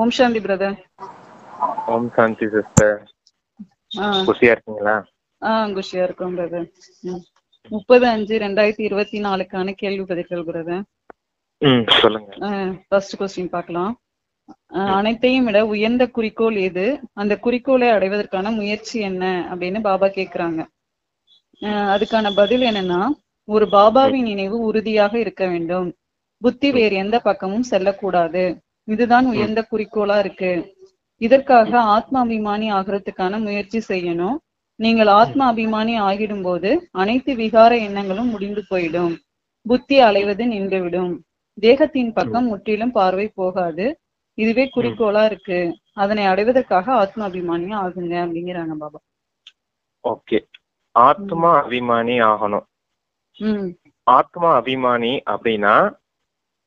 ஓம் Shanti brother. ஓம் Shanti sister. குஷியா இருக்கீங்களா? குஷியா இருக்கோம் பிரதர். 30/5/2024 கேள்வி பதில்கள் பிரதர். சொல்லுங்க. ஃபர்ஸ்ட் கொஸ்டின் பார்க்கலாம். அனைத்தையும் விட உயர்ந்த குறிக்கோள் எது? அந்த குறிக்கோளை அடைவதற்கான முயற்சி என்ன அப்படின்னு பாபா கேக்குறாங்க. அதுக்கான பதில் என்னன்னா, ஒரு பாபாவின் நினைவு உறுதியாக இருக்க வேண்டும். புத்தி வேறு எந்த பக்கமும் செல்லக்கூடாது. இதுதான் உயர்ந்த குறிக்கோளா இருக்கு. இதற்காக ஆத்ம அபிமானி ஆகிறதுக்கான முயற்சி செய்யணும். நீங்கள் ஆத்ம அபிமானி ஆகிடும் போது அனைத்து விகார எண்ணங்களும் முடிந்து போயிடும். புத்தி அலைவது நின்றுவிடும். தேகத்தின் பக்கம் முற்றிலும் பார்வை போகாது. இதுவே குறிக்கோளா இருக்கு. அதனை அடைவதற்காக ஆத்ம அபிமானி ஆகுங்க அப்படிங்கிறாங்க பாபா. ஓகே, ஆத்மா அபிமானி ஆகணும். ஆத்மா அபிமானி அப்படின்னா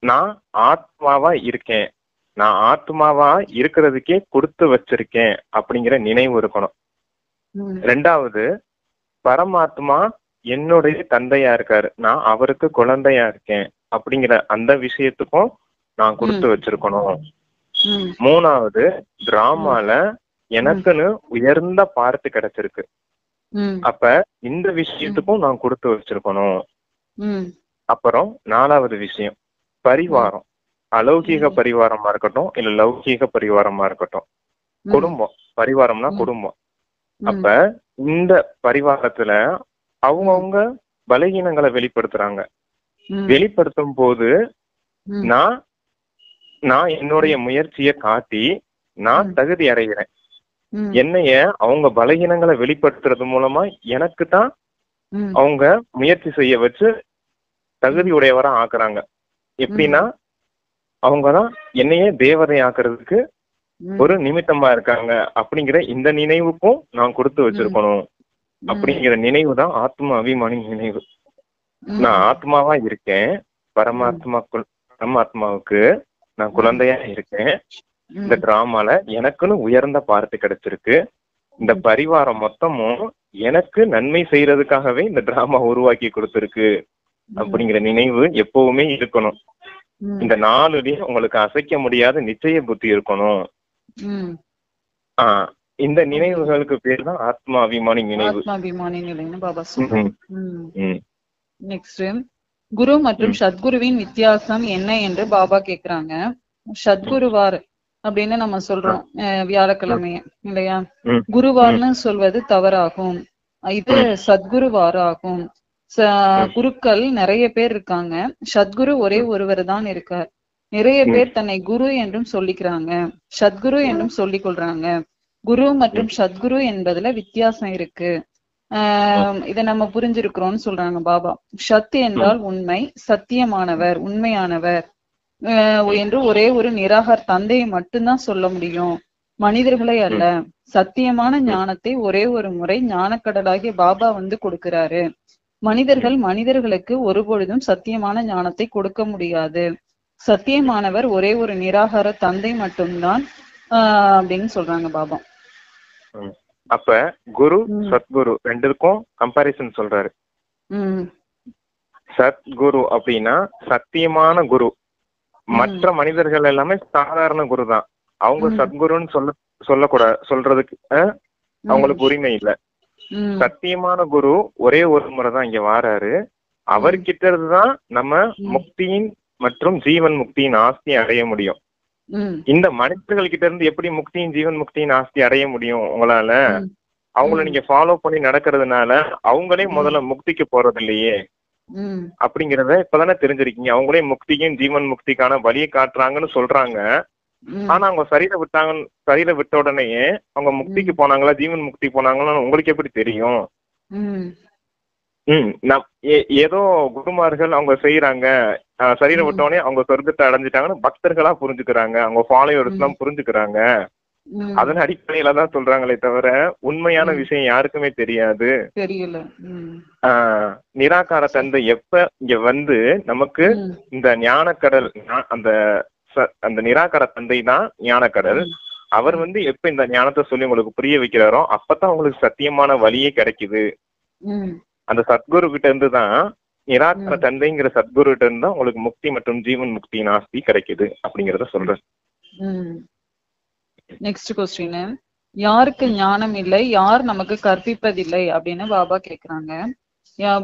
நான் ஆத்மாவா இருக்கேன், நான் ஆத்மாவா இருக்கிறதுக்கே கொடுத்து வச்சிருக்கேன் அப்படிங்கிற நினைவு இருக்கணும். ரெண்டாவது, பரமாத்மா என்னுடைய தந்தையா இருக்காரு, நான் அவருக்கு குழந்தையா இருக்கேன் அப்படிங்கிற அந்த விஷயத்துக்கும் நான் கொடுத்து வச்சிருக்கணும். மூணாவது, டிராமால எனக்குன்னு உயர்ந்த பார்த்து கிடைச்சிருக்கு, அப்ப இந்த விஷயத்துக்கும் நான் கொடுத்து வச்சிருக்கணும். அப்புறம் நாலாவது விஷயம், பரிவாரம், அலௌகீக பரிவாரமா இருக்கட்டும் இல்ல லௌகீக பரிவாரமா இருக்கட்டும், குடும்பம், பரிவாரம்னா குடும்பம். அப்ப இந்த பரிவாரத்துல அவங்கவுங்க பலகீனங்களை வெளிப்படுத்துறாங்க. வெளிப்படுத்தும் போது நான் என்னுடைய முயற்சியை காட்டி நான் தகுதி அடைகிறேன். என்னைய அவங்க பலகீனங்களை வெளிப்படுத்துறது மூலமா எனக்கு தான் அவங்க முயற்சி செய்ய வச்சு தகுதி உடையவரா ஆக்குறாங்க. எப்படின்னா அவங்கதான் என்னையே தேவதை ஆக்குறதுக்கு ஒரு நிமித்தமா இருக்காங்க அப்படிங்கிற இந்த நினைவுக்கும் நான் கொடுத்து வச்சிருக்கணும். அப்படிங்கிற நினைவு தான் ஆத்ம அபிமானி நினைவு. நான் ஆத்மாவா இருக்கேன், பரமாத்மாவுக்கு நான் குழந்தையா இருக்கேன். இந்த டிராமால எனக்குன்னு உயர்ந்த பார்த்து கிடைச்சிருக்கு. இந்த பரிவாரம் மொத்தமும் எனக்கு நன்மை செய்யறதுக்காகவே இந்த டிராமா உருவாக்கி கொடுத்திருக்கு அப்படிங்கிற நினைவு எப்பவுமே இருக்கணும். இந்த 4லயும் உங்களுக்கு அசைக்க முடியாத நிச்சய புத்தி இருக்கணும். இந்த நினைவுகளுக்கு பேர் தான் ஆத்மா அபிமானி நினைவு. நெக்ஸ்ட், குரு மற்றும் சத்குருவின் வித்தியாசம் என்ன என்று பாபா கேக்குறாங்க. சத்குருவார் அப்படின்னு நம்ம சொல்றோம் வியாழக்கிழமைய இல்லையா? குருவார்னு சொல்வது தவறாகும். இது சத்குருவார் ஆகும். குருக்கள் நிறைய பேர் இருக்காங்க, சத்குரு ஒரே ஒருவர் தான் இருக்கார். நிறைய பேர் தன்னை குரு என்றும் சொல்லிக்கிறாங்க, சத்குரு என்றும் சொல்லிக் கொள்றாங்க. குரு மற்றும் சத்குரு என்பதுல வித்தியாசம் இருக்கு. இத நம்ம புரிஞ்சிருக்கிறோம்னு சொல்றாங்க பாபா. சத் என்றால் உண்மை, சத்தியமானவர், உண்மையானவர் என்று ஒரே ஒரு நிராகர் தந்தையை மட்டும்தான் சொல்ல முடியும், மனிதர்களை அல்ல. சத்தியமான ஞானத்தை ஒரே ஒரு முறை ஞானக்கடலாகிய பாபா வந்து கொடுக்கிறாரு. மனிதர்களுக்கு ஒருபொழுதும் சத்தியமான ஞானத்தை கொடுக்க முடியாது. சத்தியமானவர் ஒரே ஒரு நிராகார தந்தை மட்டும்தான் அப்படின்னு சொல்றாங்க பாபா. அப்ப குரு சத்குரு ரெண்டுக்கும் கம்பாரிசன் சொல்றாரு. சத்குரு அப்படின்னா சத்தியமான குரு. மற்ற மனிதர்கள் எல்லாமே சாதாரண குரு தான். அவங்க சத்குருன்னு சொல்றதுக்கு அவங்களுக்கு உரிமை இல்லை. சத்தியமான குரு ஒரே ஒரு முறைதான் இங்க வாராரு. அவர்கிட்ட இருந்துதான் நம்ம முக்தியின் மற்றும் ஜீவன் முக்தியின் ஆஸ்தி அடைய முடியும். இந்த மனிதர்கள் கிட்ட இருந்து எப்படி முக்தியின் ஜீவன் முக்தியின் ஆஸ்தி அடைய முடியும் உங்களால? அவங்கள நீங்க ஃபாலோ பண்ணி நடக்கிறதுனால அவங்களே முதல்ல முக்திக்கு போறது இல்லையே அப்படிங்கறத இப்பதானே தெரிஞ்சிருக்கீங்க. அவங்களே முக்தியின் ஜீவன் முக்திக்கான வழியை காட்டுறாங்கன்னு சொல்றாங்க. ஆனா அவங்க சரீர விட்ட உடனேயே அவங்க முக்திக்கு போனாங்களா ஜீவன் முக்தி போனாங்களான்னு உங்களுக்கு எப்படி தெரியும்? ஏதோ குருமார்கள் அவங்க செய்யறாங்க, சரீரம் விட்டோடனே அவங்க சொர்க்கத்தை அடைஞ்சிட்டாங்கன்னு பக்தர்களா புரிஞ்சுக்கிறாங்க, அவங்க ஃபாலோவர்ஸ் எல்லாம் புரிஞ்சுக்கிறாங்க. அதன் அடிப்படையில தான் சொல்றாங்களே தவிர உண்மையான விஷயம் யாருக்குமே தெரியாது. நிராகார தந்தை எப்ப இங்க வந்து நமக்கு இந்த ஞானக்கடல், அந்த நிராகார தந்தை தான் ஞானக்கடல். அவர் வந்து எப்ப இந்த ஞானத்தை சொல்லி உங்களுக்கு புரிய வைக்கிறாரோ அப்பதான் உங்களுக்கு சத்தியமான வழியே கிடைக்குது. அந்த சத்குரு கிட்ட இருந்துதான், நிராகார தந்தைங்கிற சத்குரு கிட்ட இருந்தா உங்களுக்கு முக்தி மற்றும் ஜீவன் முக்தியின் ஆஸ்தி கிடைக்குது அப்படிங்கறத சொல்றேன். நெக்ஸ்ட் கொஸ்டின், யாருக்கு ஞானம் இல்லை, யார் நமக்கு கற்பிப்பதில்லை அப்படின்னு பாபா கேக்குறாங்க.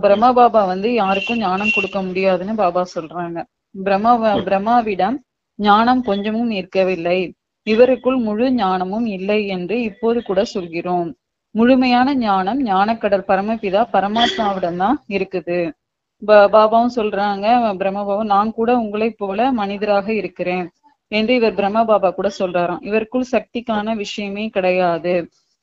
பிரம்மா பாபா வந்து யாருக்கும் ஞானம் கொடுக்க முடியாதுன்னு பாபா சொல்றாங்க. பிரம்மாவிடம் ஞானம் கொஞ்சமும் இருக்கவில்லை, இவருக்குள் முழு ஞானமும் இல்லை என்று இப்போது கூட சொல்கிறோம். முழுமையான ஞானம் ஞானக்கடல் பரமபிதா பரமாத்மாவிடம் தான் இருக்குது. பாபாவும் சொல்றாங்க, பிரம்ம பாபா, நான் கூட உங்களை போல மனிதராக இருக்கிறேன் என்று இவர் பிரம்ம பாபா கூட சொல்றாராம். இவருக்குள் சக்திக்கான விஷயமே கிடையாது,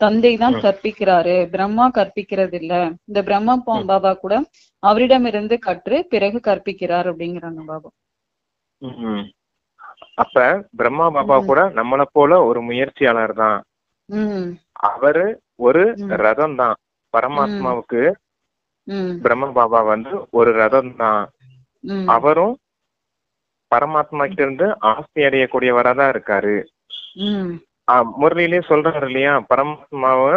தந்தை தான் கற்பிக்கிறாரு, பிரம்மா கற்பிக்கிறது இல்ல. இந்த பிரம்மா பாபா கூட அவரிடமிருந்து கற்று பிறகு கற்பிக்கிறார் அப்படிங்கிறாங்க பாபா. அப்ப பிரம்மா பாபா கூட நம்மளை போல ஒரு முயற்சியாளர் தான். அவரு ஒரு ரதம் தான் பரமாத்மாவுக்கு. பிரம்ம பாபா வந்து ஒரு ரதம் தான். அவரும் பரமாத்மா கிட்ட இருந்து ஆஸ்தி அடையக்கூடியவரா தான் இருக்காரு. முரளியிலே சொல்றாரு இல்லையா, பரமாத்மாவை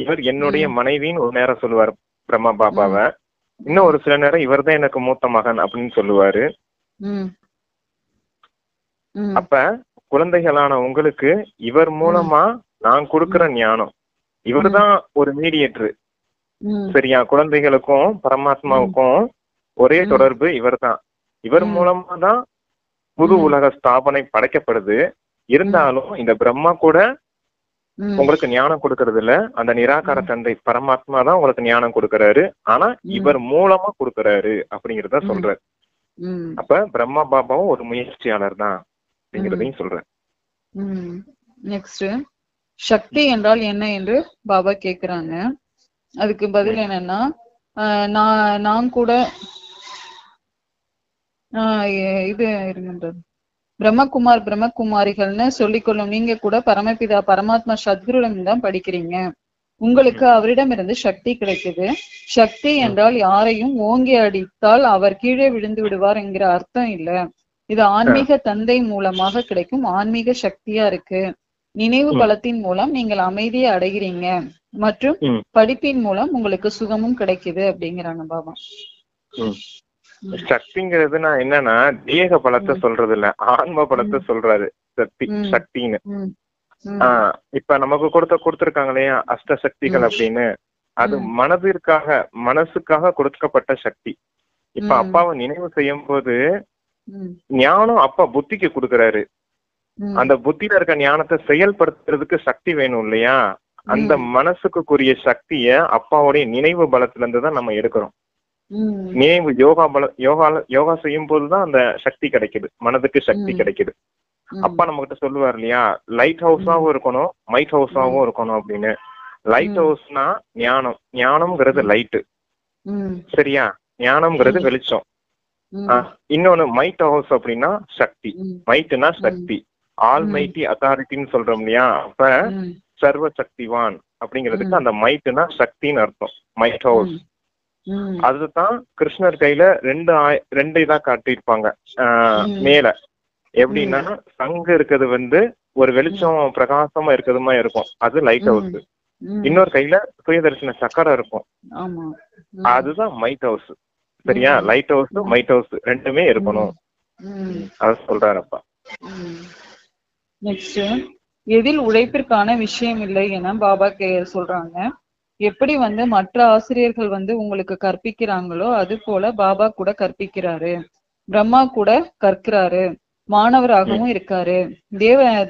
இவர் என்னுடைய மனைவின்னு ஒரு நேரம் சொல்லுவார் பிரம்மா பாபாவை. இன்னும் ஒரு சில நேரம் இவர் தான் எனக்கு மூத்த மகன் அப்படின்னு சொல்லுவாரு. அப்ப குழந்தைகளான உங்களுக்கு இவர் மூலமா நான் கொடுக்கிற ஞானம், இவர் தான் ஒரு மீடியேட்டர். சரியா? குழந்தைகளுக்கும் பரமாத்மாவுக்கும் ஒரே தொடர்பு இவர் தான். இவர் மூலமா தான் புது உலக ஸ்தாபனை படைக்கப்படுது. இருந்தாலும் இந்த பிரம்மா கூட உங்களுக்கு ஞானம் கொடுக்கறது இல்ல. அந்த நிராகார தந்தை பரமாத்மா தான் உங்களுக்கு ஞானம் கொடுக்கறாரு. ஆனா இவர் மூலமா கொடுக்கறாரு அப்படிங்கறத சொல்றாரு. அப்ப பிரம்மா பாபாவும் ஒரு முயற்சியாளர் தான் அப்படிங்கறதையும் சொல்றாரு. நெக்ஸ்ட், சக்தி என்றால் என்ன என்று பாபா கேக்குறாங்க. அதுக்கு பதில் என்னன்னா, நான் கூட இது இருக்கின்றது, பிரம்மகுமாரிகள்னு சொல்லிக்கொள்ளும் நீங்க கூட பரமபிதா பரமாத்மா சத்குருடம் தான் படிக்கிறீங்க. உங்களுக்கு அவரிடம் இருந்து சக்தி கிடைக்குது. சக்தி என்றால் யாரையும் ஓங்கி அடித்தால் அவர் கீழே விழுந்து விடுவார் என்கிற அர்த்தம் இல்ல. இது ஆன்மீக தந்தை மூலமாக கிடைக்கும் ஆன்மீக சக்தியா இருக்கு. நினைவு பலத்தின் மூலம் நீங்கள் அமைதியை அடைகிறீங்க மற்றும் படிப்பின் மூலம் உங்களுக்கு சுகமும் கிடைக்குது அப்படிங்கிறாங்க பாபா. சக்திங்கிறது நான் என்னன்னா தேக பலத்தை சொல்றது இல்ல, ஆன்ம பலத்தை சொல்றாரு சக்தின்னு. இப்ப நமக்கு கொடுத்திருக்காங்க இல்லையா அஷ்ட சக்திகள் அப்படின்னு, அது மனசுக்காக கொடுக்கப்பட்ட சக்தி. இப்ப அப்பாவை நினைவு செய்யும் போது ஞானம் அப்பா புத்திக்கு கொடுக்கறாரு. அந்த புத்தியில இருக்க ஞானத்தை செயல்படுத்துறதுக்கு சக்தி வேணும் இல்லையா? அந்த மனசுக்குரிய சக்திய அப்பாவுடைய நினைவு பலத்துல இருந்து தான் நம்ம எடுக்கிறோம். நினைவு யோகா செய்யும் போதுதான் அந்த சக்தி கிடைக்குது, மனதுக்கு சக்தி கிடைக்குது. அப்பா நம்ம கிட்ட சொல்லுவார் இல்லையா, லைட் ஹவுஸாவும் இருக்கணும் மைட் ஹவுஸாவும் இருக்கணும் அப்படின்னு. லைட் ஹவுஸ்னா ஞானம்ங்கிறது லைட்டு, சரியா? ஞானம்ங்கிறது வெளிச்சம். இன்னொன்னு மைட் ஹவுஸ் அப்படின்னா சக்தி. மைட்னா சக்தி, ஆல் மைட்டி அத்தாரிட்டின்னு சொல்றோம் இல்லையா? அப்ப சர்வ சக்திவான் அப்படிங்கிறதுக்கு அந்த மைட்னா சக்தின்னு அர்த்தம், மைட் ஹவுஸ். அதுதான் கிருஷ்ணர் கையில ரெண்டு இதா காட்டியிருப்பாங்க மேல. எப்படின்னா சங்கு இருக்கிறது வந்து ஒரு வெளிச்சம் பிரகாசமா இருக்கிறதுமா இருக்கும், அது லைட் ஹவுஸ். இன்னொரு கையில சுயதர்சன சக்கரம் இருக்கும், அதுதான் மைட் ஹவுஸ். சரியா? லைட் ஹவுஸ் மைட் ஹவுஸ் ரெண்டுமே இருக்கணும், அத சொல்றாருப்பா. நெக்ஸ்ட், எதில் உழைப்பிற்கான விஷயம் இல்லை என பாபா சொல்றாங்க. எப்படி வந்து மற்ற ஆசிரியர்கள் வந்து உங்களுக்கு கற்பிக்கிறாங்களோ அது போல பாபா கூட கற்பிக்கிறாரு. பிரம்மா கூட கற்கிறாரு, மாணவராகவும் இருக்காரு.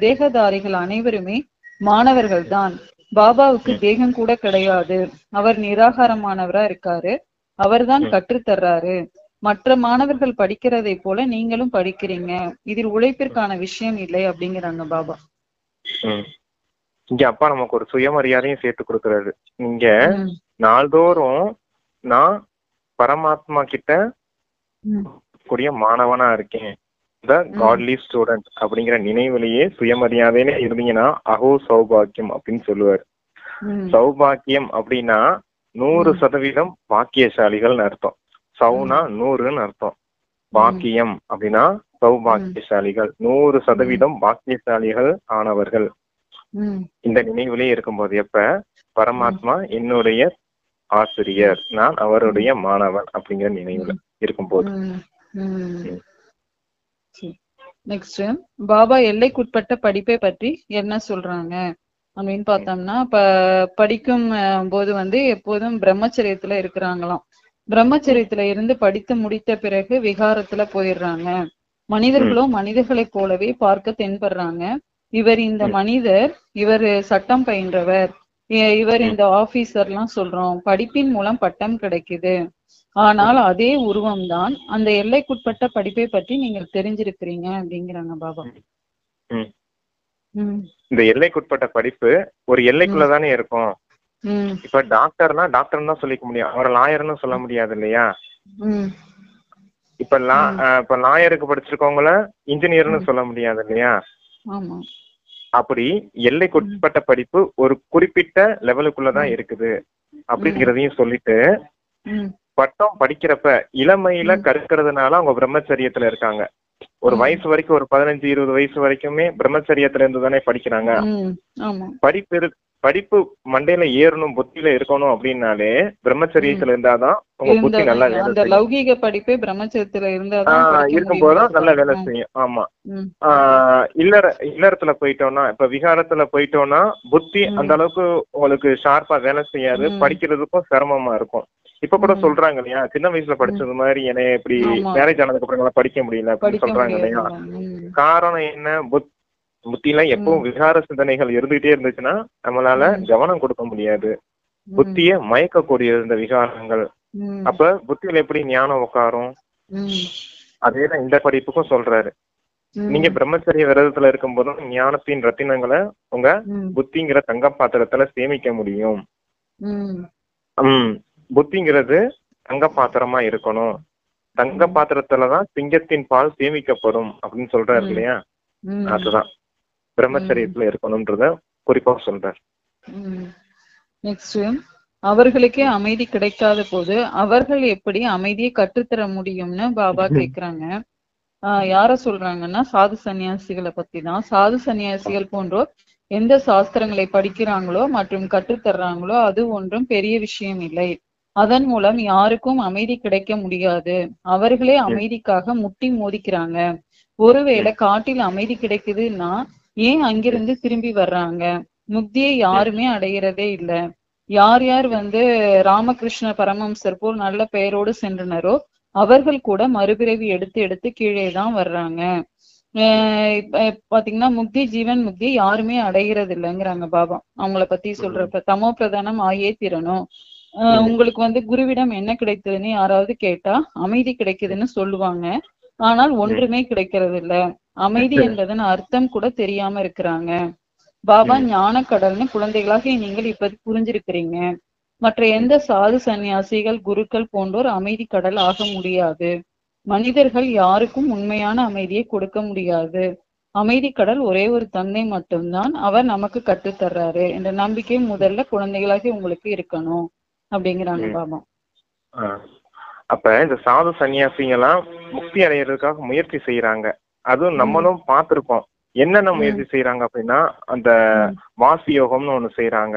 தேகதாரிகள் அனைவருமே மாணவர்கள் தான். பாபாவுக்கு தேகம் கூட கிடையாது, அவர் நிராகாரமானவரா இருக்காரு, அவர் தான் கற்றுத்தர்றாரு. மற்ற மாணவர்கள் படிக்கிறதை போல நீங்களும் படிக்கிறீங்க, இதில் உழைப்பிற்கான விஷயம் இல்லை அப்படிங்கிறாங்க பாபா. இங்க அப்பா நமக்கு ஒரு சுயமரியாதையும் சேர்த்து கொடுக்கறாரு. நீங்க நாள்தோறும் நான் பரமாத்மா கிட்ட கூடிய மாணவனா இருக்கேன், த காட்லி ஸ்டூடெண்ட் அப்படிங்கிற நினைவுலயே சுயமரியாதையில இருந்தீங்கன்னா அஹோ சௌபாக்கியம் அப்படின்னு சொல்லுவாரு. சௌபாக்கியம் அப்படின்னா 100% பாக்கியசாலிகள்னு அர்த்தம். சௌனா 100ன்னு அர்த்தம், பாக்கியம் அப்படின்னா சௌபாக்கியசாலிகள், 100% பாக்கியசாலிகள் ஆனவர்கள். இந்த நினைவுலயே இருக்கும்போது எப்ப பரமாத்மா என்னுடைய ஆசிரியர், நான் அவருடைய மாணவன் அப்படிங்கிற நினைவுல இருக்கும்போது. நெக்ஸ்ட் பாபா எல்லைக்குட்பட்ட படிப்பை பற்றி என்ன சொல்றாங்க அப்படின்னு பார்த்தோம்னா, படிக்கும் போது வந்து எப்போதும் பிரம்மச்சரியத்துல இருக்கிறாங்களாம். பிரம்மச்சரியத்துல இருந்து படித்து முடித்த பிறகு விகாரத்துல போயிடுறாங்க. மனிதர்களோ மனிதர்களை போலவே பார்க்க தென்படுறாங்க. இவர் இந்த மனிதர், இவர் சட்டம் பயின்றவர், இவர் இந்த ஆபீசர்லாம் சொல்றோம். படிப்பின் மூலம் பட்டம் கிடைக்குது. ஆனால் அதே உருவம்தான். அந்த எல்லைக்குட்பட்ட படிப்பை பற்றி நீங்கள் தெரிஞ்சிருக்கிறீங்க அப்படிங்கிறாங்க பாபா. இந்த எல்லைக்குட்பட்ட படிப்பு ஒரு எல்லைக்குள்ளதானே இருக்கும். இப்ப டாக்டர்னா டாக்டர் தான் சொல்லிக்க முடியும், அவரை லாயர்னு சொல்ல முடியாது இல்லையா? இப்ப லாயருக்கு படிச்சிருக்கவங்கள இன்ஜினியர்னு சொல்ல முடியாது இல்லையா? அப்படி எல்லைக்குட்பட்ட படிப்பு ஒரு குறிப்பிட்ட லெவலுக்குள்ளதான் இருக்குது அப்படிங்கிறதையும் சொல்லிட்டு, பட்டம் படிக்கிறப்ப இளமையில கற்கிறதுனால அவங்க பிரம்மச்சரியத்துல இருக்காங்க. ஒரு வயசு வரைக்கும், ஒரு 15-20 வயசு வரைக்குமே பிரம்மச்சரியத்துல இருந்து தானே படிக்கிறாங்க. படிப்பு மண்டையில ஏறணும், புத்தியில இருக்கணும் அப்படின்னாலே பிரம்மச்சரியத்துல இருந்தாதான் உங்க புத்தி நல்லா வேலை லௌகீக படிப்பே பிரம்மச்சரியத்துல இருந்தாதான் இருக்கும்போதுதான் நல்லா வேலை செய்யும். ஆமா. இல்லறத்துல போயிட்டோம்னா, இப்ப விகாரத்துல போயிட்டோம்னா புத்தி அந்த அளவுக்கு உங்களுக்கு ஷார்ப்பா வேலை செய்யாது, படிக்கிறதுக்கும் சிரமமா இருக்கும். இப்ப கூட சொல்றாங்க இல்லையா, சின்ன வயசுல படிச்சது மாதிரி என்னைய இப்படி மேரேஜ் ஆனதுக்கு அப்புறம் படிக்க முடியல அப்படின்னு சொல்றாங்க இல்லையா? காரணம் என்ன? புத்தியில எப்பவும் விகார சிந்தனைகள் இருந்துகிட்டே இருந்துச்சுன்னா நம்மளால கவனம் கொடுக்க முடியாது. புத்திய மயக்கக்கூடிய இந்த விகாரங்கள். அப்ப புத்தியில எப்படி ஞானம் உட்காரும்? அதேதான் இந்த படிப்புக்கும் சொல்றாரு. நீங்க பிரம்மச்சரிய விரதத்துல இருக்கும் போதும் ஞானத்தின் ரத்தினங்களை உங்க புத்திங்கிற தங்க பாத்திரத்துல சேமிக்க முடியும். புத்திங்கிறது தங்க பாத்திரமா இருக்கணும். தங்க பாத்திரத்துலதான் சிங்கத்தின் பால் சேமிக்கப்படும் அப்படின்னு சொல்றாரு இல்லையா? அதுதான் பிரம்மச்சரியத்துல இருக்கணும்ன்றத குறிப்பா சொல்றார். நெக்ஸ்ட், அவர்களுக்கே அமைதி கிடைக்காத போது அவர்கள் எப்படி அமைதியை கற்றுத்தர முடியும்னு பாபா கேக்குறாங்க. யார சொல்றாங்கன்னா சாது சன்னியாசிகளை பத்தி தான். சாது சன்னியாசிகள் போன்றோர் எந்த சாஸ்திரங்களை படிக்கிறாங்களோ மற்றும் கற்றுத்தர்றாங்களோ அது ஒன்றும் பெரிய விஷயம் இல்லை. அதன் மூலம் யாருக்கும் அமைதி கிடைக்க முடியாது. அவர்களே அமைதிக்காக முட்டி மோதிக்கிறாங்க. ஒருவேளை காட்டில் அமைதி கிடைக்குதுன்னா ஏன் அங்கிருந்து திரும்பி வர்றாங்க? முக்தியை யாருமே அடைகிறதே இல்ல. யார் யார் வந்து ராமகிருஷ்ண பரமஹம்சர் போல் நல்ல பெயரோடு சென்றனரோ அவர்கள் கூட மறுபிறவி எடுத்து எடுத்து கீழே தான் வர்றாங்க. பாத்தீங்கன்னா முக்தி, ஜீவன் முக்தி யாருமே அடைகிறது இல்லைங்கிறாங்க பாபா. அவங்கள பத்தி சொல்றப்ப தமோ பிரதானம் ஆயே திறனும். உங்களுக்கு வந்து குருவிடம் என்ன கிடைத்ததுன்னு யாராவது கேட்டா அமைதி கிடைக்குதுன்னு சொல்லுவாங்க. ஆனால் ஒன்றுமே கிடைக்கிறது இல்ல. அமைதி என்பதன் அர்த்தம் கூட தெரியாம இருக்கிறாங்க. பாபா ஞான கடல்னு குழந்தைகளாக நீங்கள் இப்ப புரிஞ்சிருக்கிறீங்க. மற்ற எந்த சாது சன்னியாசிகள் குருக்கள் போன்றோர் அமைதி கடல் ஆக முடியாது. மனிதர்கள் யாருக்கும் உண்மையான அமைதியை கொடுக்க முடியாது. அமைதி கடல் ஒரே ஒரு தந்தை மட்டும்தான், அவர் நமக்கு கற்றுத்தர்றாரு என்ற நம்பிக்கை முதல்ல குழந்தைகளாக உங்களுக்கு இருக்கணும் அப்படிங்கிறாங்க பாபா. அப்ப இந்த சாது சன்னியாசிங்கெல்லாம் முக்தி அடைகிறதுக்காக முயற்சி செய்யறாங்க. அதுவும் நம்மளும் பார்த்திருக்கோம். என்னென்ன முயற்சி செய்யறாங்க அப்படின்னா, அந்த வாசி யோகம்னு ஒண்ணு செய்யறாங்க.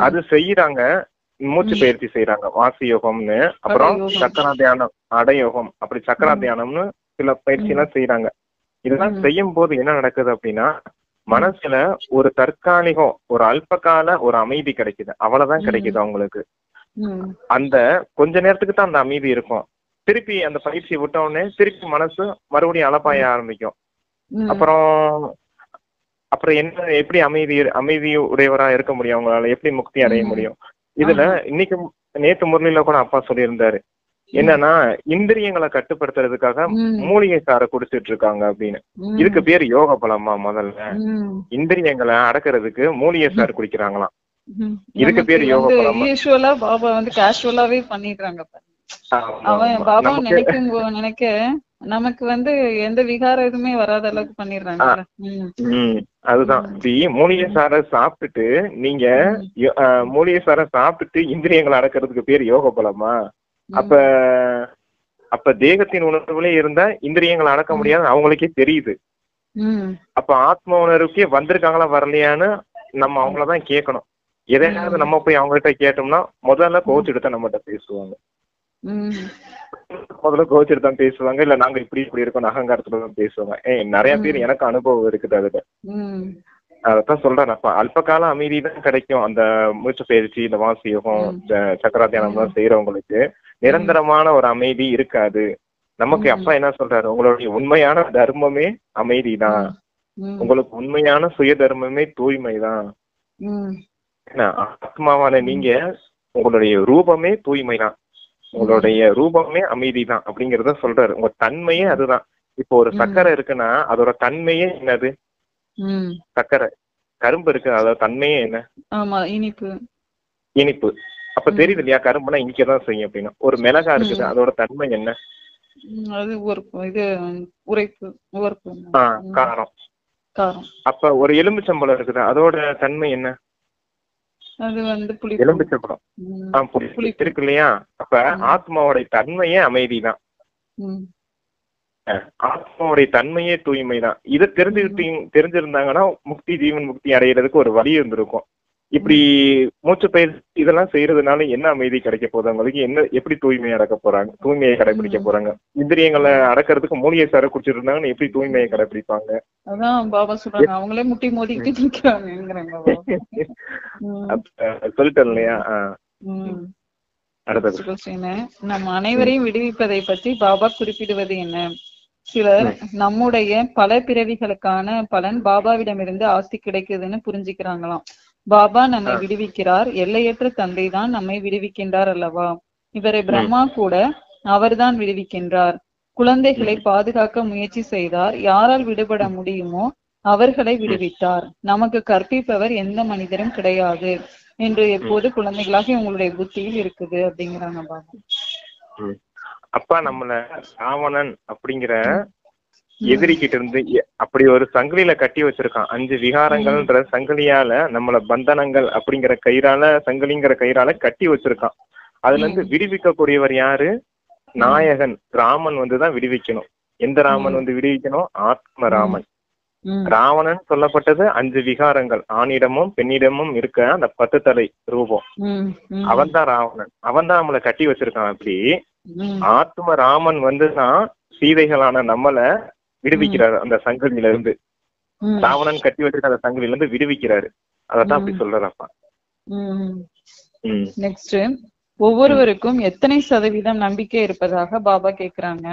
அது செய்யறாங்க, மூச்சு பயிற்சி செய்யறாங்க வாசி யோகம்னு. அப்புறம் சக்கரா தியானம், அடயோகம், அப்படி சக்கரா தியானம்னு சில பயிற்சி எல்லாம் செய்யறாங்க. இதெல்லாம் செய்யும் போது என்ன நடக்குது அப்படின்னா, மனசுல ஒரு தற்காலிகம், ஒரு அல்பகால ஒரு அமைதி கிடைக்குது. அவ்வளவுதான் கிடைக்குது அவங்களுக்கு. அந்த கொஞ்ச நேரத்துக்கு தான் அந்த அமைதி இருக்கும். திருப்பி அந்த பயிற்சியை விட்ட உடனே திருப்பி மனசு மறுபடியும் அலப்பாய ஆரம்பிக்கும். அப்புறம் என்ன, எப்படி அமைதி உடையவரா இருக்க முடியும்? அவங்களால எப்படி முக்தி அடைய முடியும்? இதுல இன்னைக்கு நேத்து முரளில கூட அப்பா சொல்லியிருந்தாரு, என்னன்னா இந்திரியங்களை கட்டுப்படுத்துறதுக்காக மூலிகை சாரை குடிச்சிட்டு இருக்காங்க அப்படின்னு. இதுக்கு பேர் யோக பலமா? முதல்ல இந்திரியங்களை அடக்கிறதுக்கு மூலிகை சாறு குடிக்கிறாங்களாம். இதுக்கு பேர் யோக பலமா? யூசுவலா பாபா வந்து கேஷுவலாவே பண்ணிடுறாங்க. அவன் பாபா நினைக்க நமக்கு வந்து எந்த விகாரம் எதுவுமே வராத அளவுக்கு பண்ணிடுறாங்க. அதுதான். மூலிகை சாரை சாப்பிட்டுட்டு நீங்க மூலிகை சாரை சாப்பிட்டுட்டு இந்திரியங்களை அடக்கிறதுக்கு பேர் யோக பலமா? அப்ப தேகத்தின் உணர்வுகளே இருந்தா இந்திரியங்களை அடக்க முடியாது, அவங்களுக்கே தெரியுது. அப்ப ஆத்ம உணர்வுக்கே வந்திருக்காங்களா வரலையான்னு நம்ம அவங்களதான் கேட்கணும். எதையாவது நம்ம போய் அவங்ககிட்ட கேட்டோம்னா முதல்ல கோச்சுட்டு தான் நம்மகிட்ட பேசுவாங்க. முதல்ல கோச்சிட்டு தான் பேசுவாங்க, இல்ல நாங்க இப்படி இப்படி இருக்கோம் அகங்காரத்துல தான் பேசுவாங்க. நிறைய பேர் எனக்கு அனுபவம் இருக்குது அதுல. அதத்தான் சொல்றேன், அல்ப கால அமைதி தான் கிடைக்கும் அந்த மூச்சு பயிற்சி, இந்த வாசி யோகம், சக்கரா தியானம் எல்லாம் செய்யறவங்களுக்கு. நிரந்தரமான ஒரு அமைதி இருக்காது. நமக்கு அப்பா என்ன சொல்றாரு, உங்களுடைய உண்மையான தர்மமே அமைதி தான், உங்களுக்கு உண்மையான சுய தர்மமே தூய்மை தான். ஆத்மாவான நீங்க உங்களுடைய ரூபமே தூய்மை தான், உங்களுடைய ரூபமே அமைதி தான் அப்படிங்கறத சொல்றாரு. உங்க தன்மையே அதுதான். இப்போ ஒரு சர்க்கரை இருக்குன்னா அதோட தன்மையே என்னது? சர்க்கரை. கரும்பு இருக்கு, அதோட தன்மையே என்ன? இனிப்பு. இனிப்பு. அப்ப தெரியுது இல்லையா, கரும்புனா இனிக்கதான் செய்யும் அப்படின்னா. ஒரு மிளகா இருக்குது, அதோட தன்மை என்ன? காரம். அப்ப ஒரு எலுமிச்சம்பழம் இருக்குது, அதோட தன்மை என்ன? எலுமிச்சம்பழம் இருக்கு இல்லையா? அப்ப ஆத்மாவோட தன்மையே அமைதிதான், ஆத்மாவுடைய தன்மையே தூய்மை தான். இதை தெரிஞ்சிருந்தாங்கன்னா முக்தி, ஜீவன் முக்தி அடைகிறதுக்கு ஒரு வழி இருந்திருக்கும். இப்படி மூச்சு பயிற்சி இதெல்லாம் செய்யறதுனால என்ன அமைதி கிடைக்க போகுது அவங்களுக்கு? என்ன, எப்படி தூய்மையை அடக்க போறாங்க? தூய்மையை கடைபிடிக்க போறாங்க? இந்திரியங்களை அடக்கிறதுக்கு மூலிகை சார குடிச்சிட்டு இருந்தாங்கன்னு எப்படி தூய்மையை கடைபிடிப்பாங்க? அதான் பாபா சொல்றாங்க, அவங்களே முட்டி மோதிக்கிட்டு நிக்கிறாங்க. சொல்லிட்டேன் இல்லையா? நம்ம அனைவரையும் விடுவிப்பதை பற்றி பாபா குறிப்பிடுவது என்ன? சிலர் நம்முடைய பல பிறவிகளுக்கான பலன் பாபாவிடமிருந்து ஆஸ்தி கிடைக்குதுன்னு புரிஞ்சுக்கிறாங்களாம். பாபா நம்மை விடுவிக்கிறார், எல்லையற்ற தந்தை தான் நம்மை விடுவிக்கின்றார் அல்லவா? இவரை பிரம்மா கூட அவர்தான் விடுவிக்கின்றார். குழந்தைகளை பாதுகாக்க முயற்சி செய்தார், யாரால் விடுபட முடியுமோ அவர்களை விடுவித்தார். நமக்கு கற்பிப்பவர் எந்த மனிதரும் கிடையாது என்று எப்போது குழந்தைகளாக உங்களுடைய புத்தியில் இருக்குது அப்படிங்கிறாங்க பாபா. அப்பா நம்மள ராவணன் அப்படிங்கிற எதிரிக்கிட்ட இருந்து அப்படி ஒரு சங்கிலியில கட்டி வச்சிருக்கான். 5 விகாரங்கள்ன்ற சங்கிலியால நம்மள பந்தனங்கள் அப்படிங்கிற கயிறால, சங்கிலிங்கிற கயிறால கட்டி வச்சிருக்கான். அதுல இருந்து விடுவிக்க கூடியவர் யாரு? நாயகன் ராமன் வந்துதான் விடுவிக்கணும். எந்த ராமன் வந்து விடுவிக்கணும்? ஆத்ம ராமன். ராவணன் சொல்லப்பட்டது 5 விகாரங்கள், ஆணிடமும் பெண்ணிடமும் இருக்க அந்த 10 தலை ரூபம். அவன் தான் ராவணன், அவன் தான் நம்மளை கட்டி வச்சிருக்கான். அப்படி ஆத்ம ராமன் வந்துதான் சீதைகளான நம்மள விடுவிக்கிறாரு அந்த சங்கிலியில இருந்து. ராவணன் கட்டி வச்சிருக்க அந்த சங்கிலியில இருந்து விடுவிக்கிறாரு. அதத்தான் அப்படி சொல்றப்பா. நெக்ஸ்ட், ஒவ்வொருவருக்கும் எத்தனை சதவீதம் நம்பிக்கை இருப்பதாக பாபா கேக்குறாங்க.